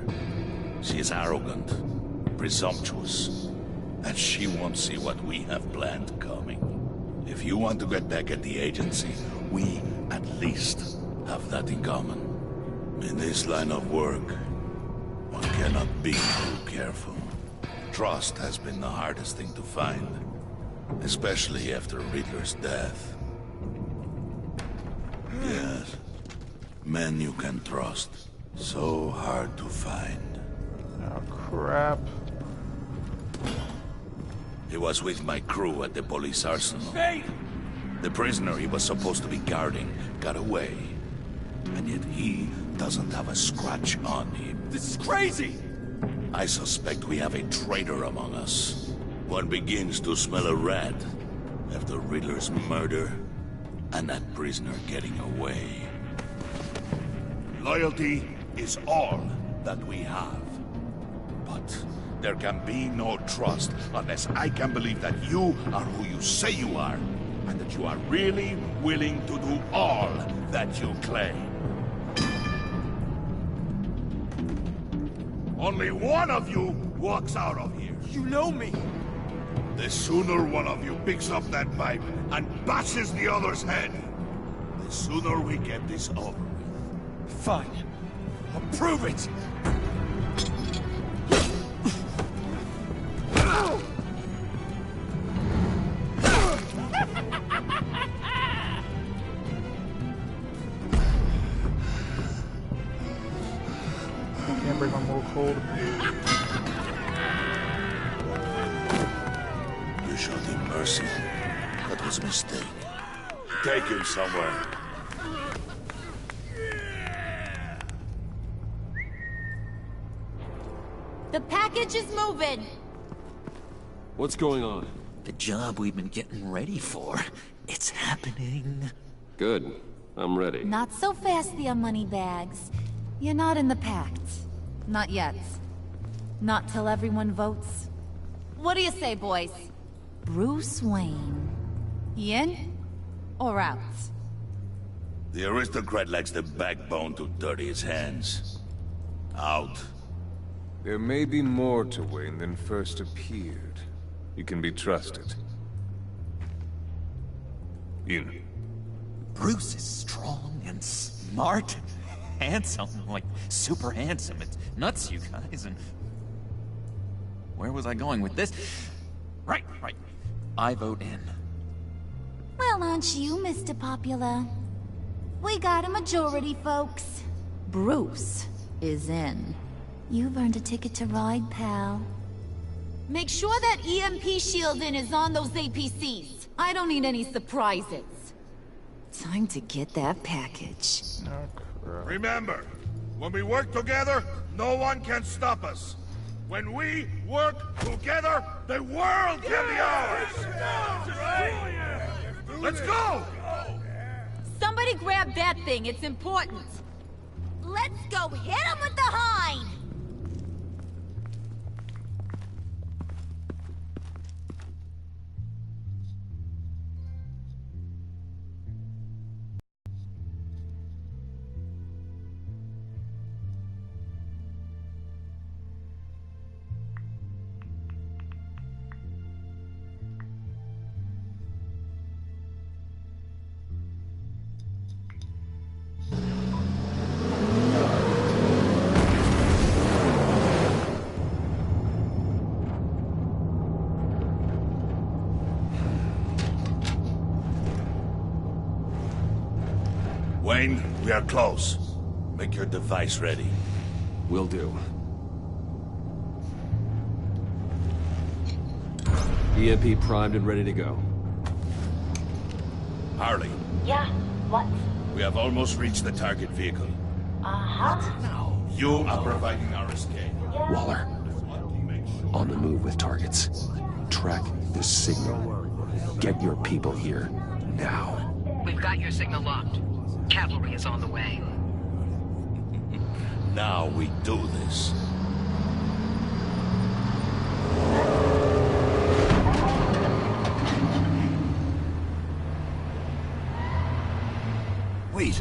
S9: She is arrogant, presumptuous, and she won't see what we have planned coming. If you want to get back at the agency, we at least have that in common. In this line of work, one cannot be too careful. Trust has been the hardest thing to find, especially after Riddler's death. Yes, men you can trust. So hard to find.
S1: Oh, crap.
S9: He was with my crew at the police arsenal.
S5: Hey!
S9: The prisoner he was supposed to be guarding got away. And yet he doesn't have a scratch on him.
S5: This is crazy!
S9: I suspect we have a traitor among us. One begins to smell a rat after Riddler's murder and that prisoner getting away. Loyalty is all that we have. But there can be no trust unless I can believe that you are who you say you are, and that you are really willing to do all that you claim. Only one of you walks out of here.
S5: You know me.
S9: The sooner one of you picks up that pipe and bashes the other's head, the sooner we get this over with.
S5: Fine. I'll prove it.
S1: Can't break my Mortal cold.
S9: You showed him mercy. That was a mistake. Take him somewhere.
S14: The package is moving.
S18: What's going on?
S12: The job we've been getting ready for. It's happening.
S18: Good. I'm ready.
S14: Not so fast there, Moneybags. You're not in the pact. Not yet. Not till everyone votes. What do you say, boys? Bruce Wayne. In or out?
S9: The aristocrat lacks the backbone to dirty his hands. Out.
S16: There may be more to Wayne than first appeared. You can be trusted. In.
S12: Bruce is strong and smart. Handsome, like super handsome. It's nuts, you guys, and... Where was I going with this? Right. I vote in.
S14: Well, aren't you, Mr. Popular? We got a majority, folks. Bruce is in. You've earned a ticket to ride, pal. Make sure that EMP shielding is on those APCs. I don't need any surprises. Time to get that package.
S9: Remember, when we work together, no one can stop us. When we work together, the world can be ours! Let's go!
S14: Somebody grab that thing, it's important. Let's go hit him with the hind!
S9: Wayne, we are close. Make your device ready.
S2: Will do. EMP primed and ready to go.
S9: Harley.
S10: Yeah, what?
S9: We have almost reached the target vehicle.
S10: Uh-huh.
S9: You are providing our escape.
S2: Waller. On the move with targets. Track this signal. Get your people here, now.
S3: We've got your signal locked. Cavalry is on the way.
S9: Now we do this.
S12: Wait,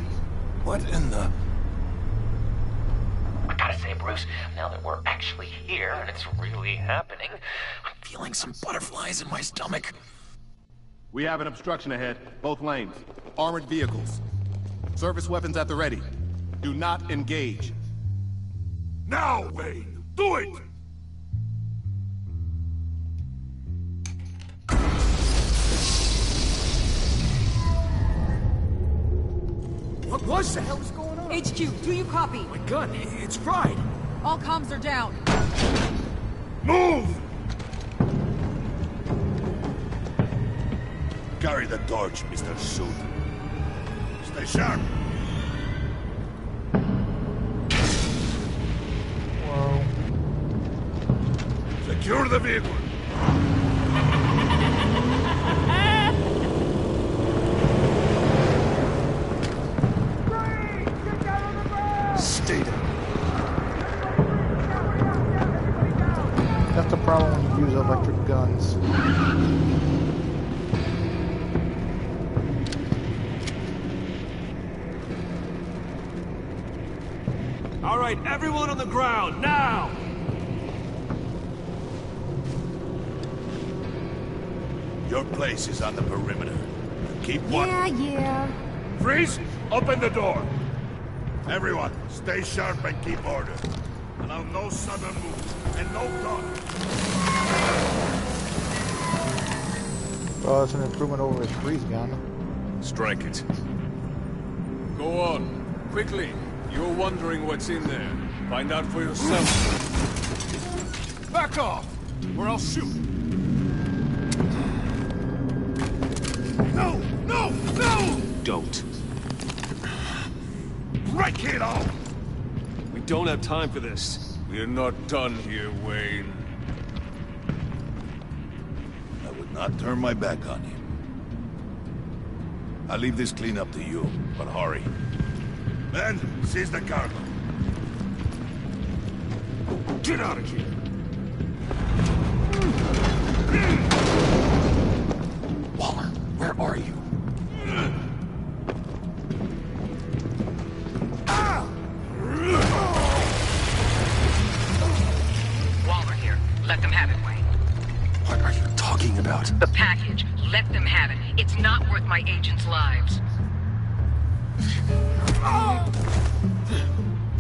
S12: what in the...
S21: I gotta say, Bruce, now that we're actually here and it's really happening,
S12: I'm feeling some butterflies in my stomach.
S22: We have an obstruction ahead, both lanes. Armored vehicles. Service weapons at the ready. Do not engage.
S9: Now, Wayne! Do it!
S7: What was that? What the hell is going on?
S3: HQ, do you copy?
S7: My gun, it's fried.
S3: All comms are down.
S9: Move! Carry the torch, Mr. Suit. Stay sharp.
S1: Whoa.
S9: Secure the vehicle. Stay down.
S1: That's the problem when you use electric guns.
S5: All right, everyone on the ground, now!
S9: Your place is on the perimeter. Keep one.
S14: Yeah.
S9: Freeze! Open the door. Everyone, stay sharp and keep order. Allow no sudden moves and no talk.
S1: Well, that's an improvement over his freeze gun.
S16: Strike it. Go on. Quickly. You're wondering what's in there.
S20: Find out for yourself.
S5: Back off, or I'll shoot. No! No! No!
S20: Don't.
S5: Right, kiddo!
S20: We don't have time for this. We're not done here, Wayne.
S9: I would not turn my back on him. I'll leave this cleanup to you, but hurry. Men, seize the cargo.
S5: Get out of here!
S9: Waller, where are you?
S3: Waller here. Let them have it, Wayne.
S2: What are you talking about?
S3: The package. Let them have it. It's not worth my agents' lives.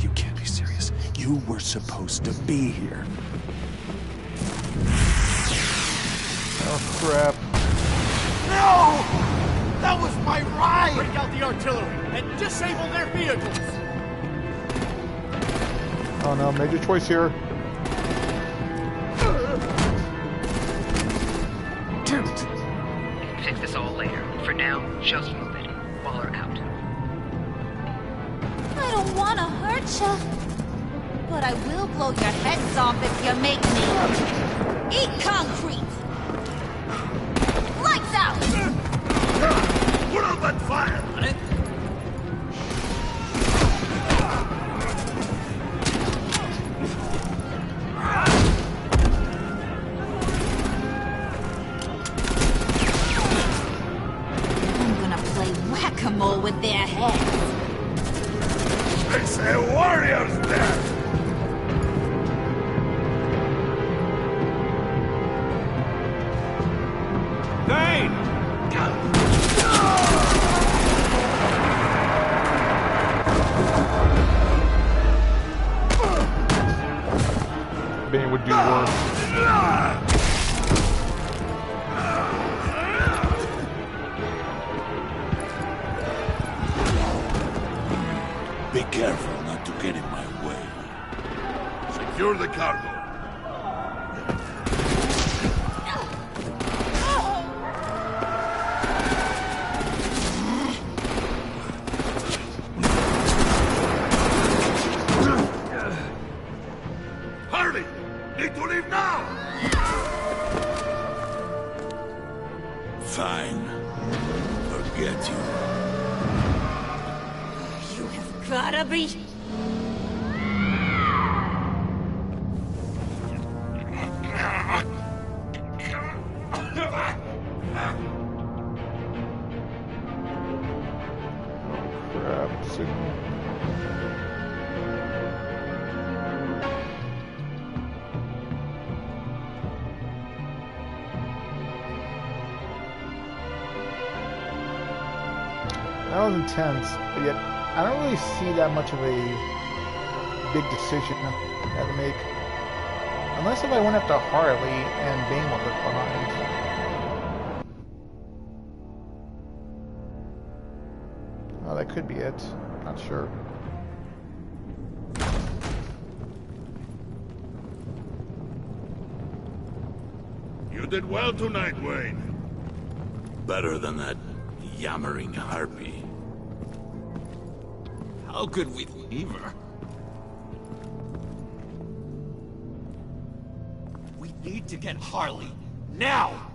S2: You can't be serious. You were supposed to be here.
S1: Oh, crap.
S19: No! That was my ride! Break out the artillery and disable their vehicles!
S1: Oh no, major choice here.
S3: Damn it. We can fix this all later. For now, just move it. Waller out.
S14: I don't want to hurt you, but I will blow your heads off if you make me. Eat concrete! Lights out!
S9: Put out that fire!
S14: I'm gonna play whack-a-mole with their heads.
S9: It's a warrior's death!
S5: Vayne!
S1: Bane would do worse.
S9: Be careful not to get in my way. Secure the cargo. Hurry! Need to leave now! Fine. Forget you.
S14: You have gotta be...
S1: Crap, signal. That was intense, but yet I don't really see that much of a big decision I had to make. Unless if I went after Harley and Bane were left behind. Oh, that could be it. Not sure.
S9: You did well tonight, Wayne. Better than that yammering harpy.
S19: How could we leave her? We need to get Harley. Now!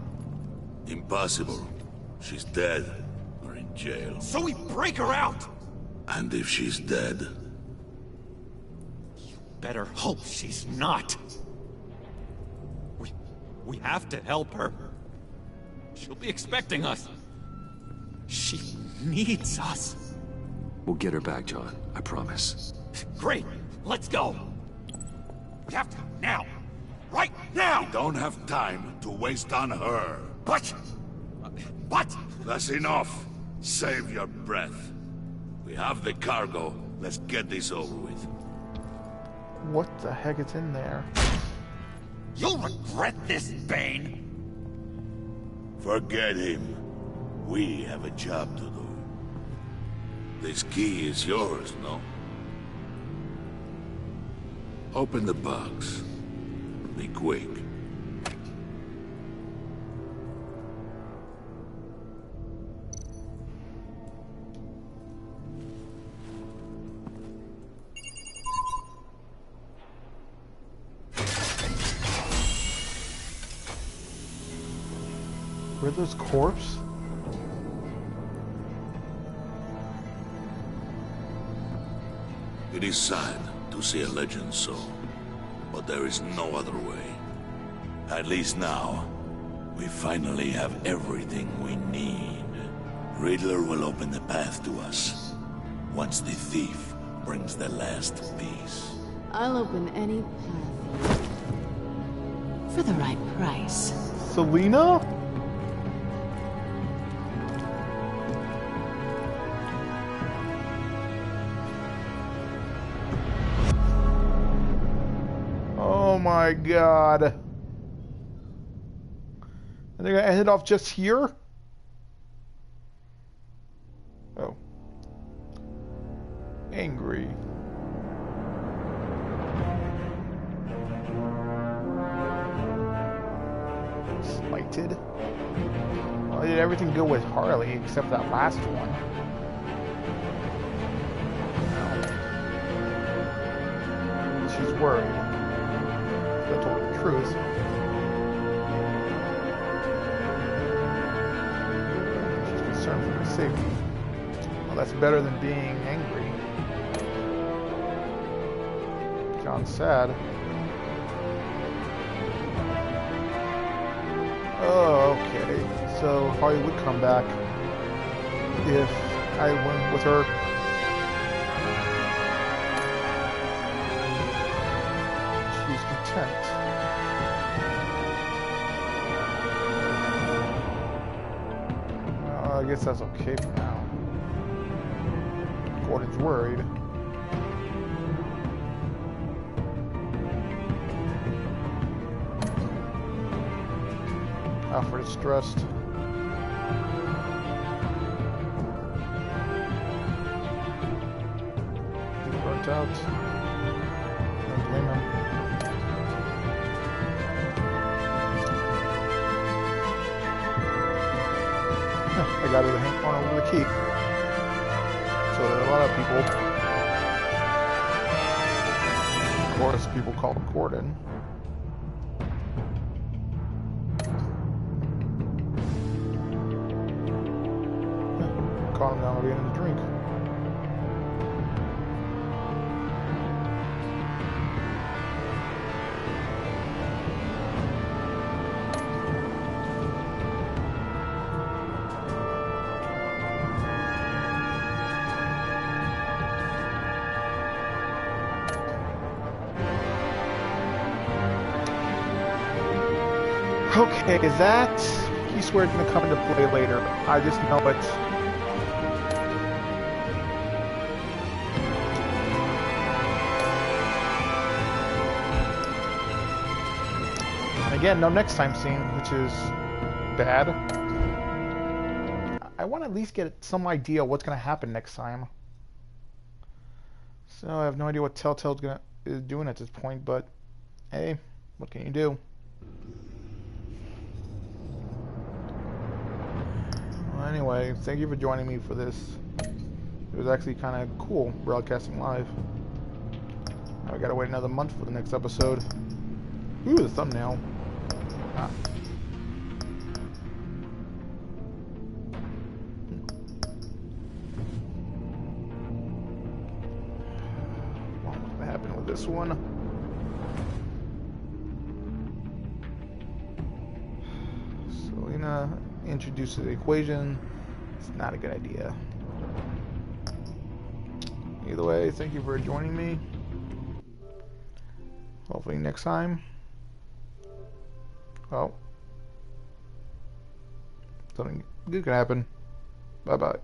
S9: Impossible. She's dead. Or in jail.
S19: So we break her out!
S9: And if she's dead?
S19: Better hope she's not. We have to help her. She'll be expecting us. She needs us.
S2: We'll get her back, John. I promise.
S19: Great. Let's go. We have to now. Right now!
S9: We don't have time to waste on her.
S19: But...
S9: That's enough. Save your breath. We have the cargo. Let's get this over with.
S1: What the heck is in there?
S19: You'll regret this, Bane!
S9: Forget him. We have a job to do. This key is yours, no? Open the box. Be quick.
S1: Riddler's corpse?
S9: It is sad to see a legend so, but there is no other way. At least now, we finally have everything we need. Riddler will open the path to us, once the thief brings the last piece.
S8: I'll open any path for the right price.
S1: Selina? Oh my god. And they're gonna end it off just here? Oh. Angry. Slighted. Well, did everything go with Harley except that last one? She's worried. I told her the truth. She's concerned for my safety. Well, that's better than being angry. John's sad. Oh, okay. So Harley would come back if I went with her. She's content. I guess that's okay for now. Gordon's worried. Alfred is stressed. He's burnt out. Don't blame him. I got her to hang on over the key. So there are a lot of people. Of course, people call him Gordon. Caught him down again in the drink. Okay, is that... He swears it's gonna come into play later. I just know it. Again, no next time scene, which is bad. I want to at least get some idea what's going to happen next time. So I have no idea what Telltale's is doing at this point, but hey, what can you do? Well, anyway, thank you for joining me for this. It was actually kind of cool broadcasting live. Now we gotta wait another month for the next episode. Ooh, the thumbnail. Ah. What's gonna happen with this one? Selina introduces the equation. It's not a good idea. Either way, thank you for joining me. Hopefully next time. Well, something good can happen. Bye-bye.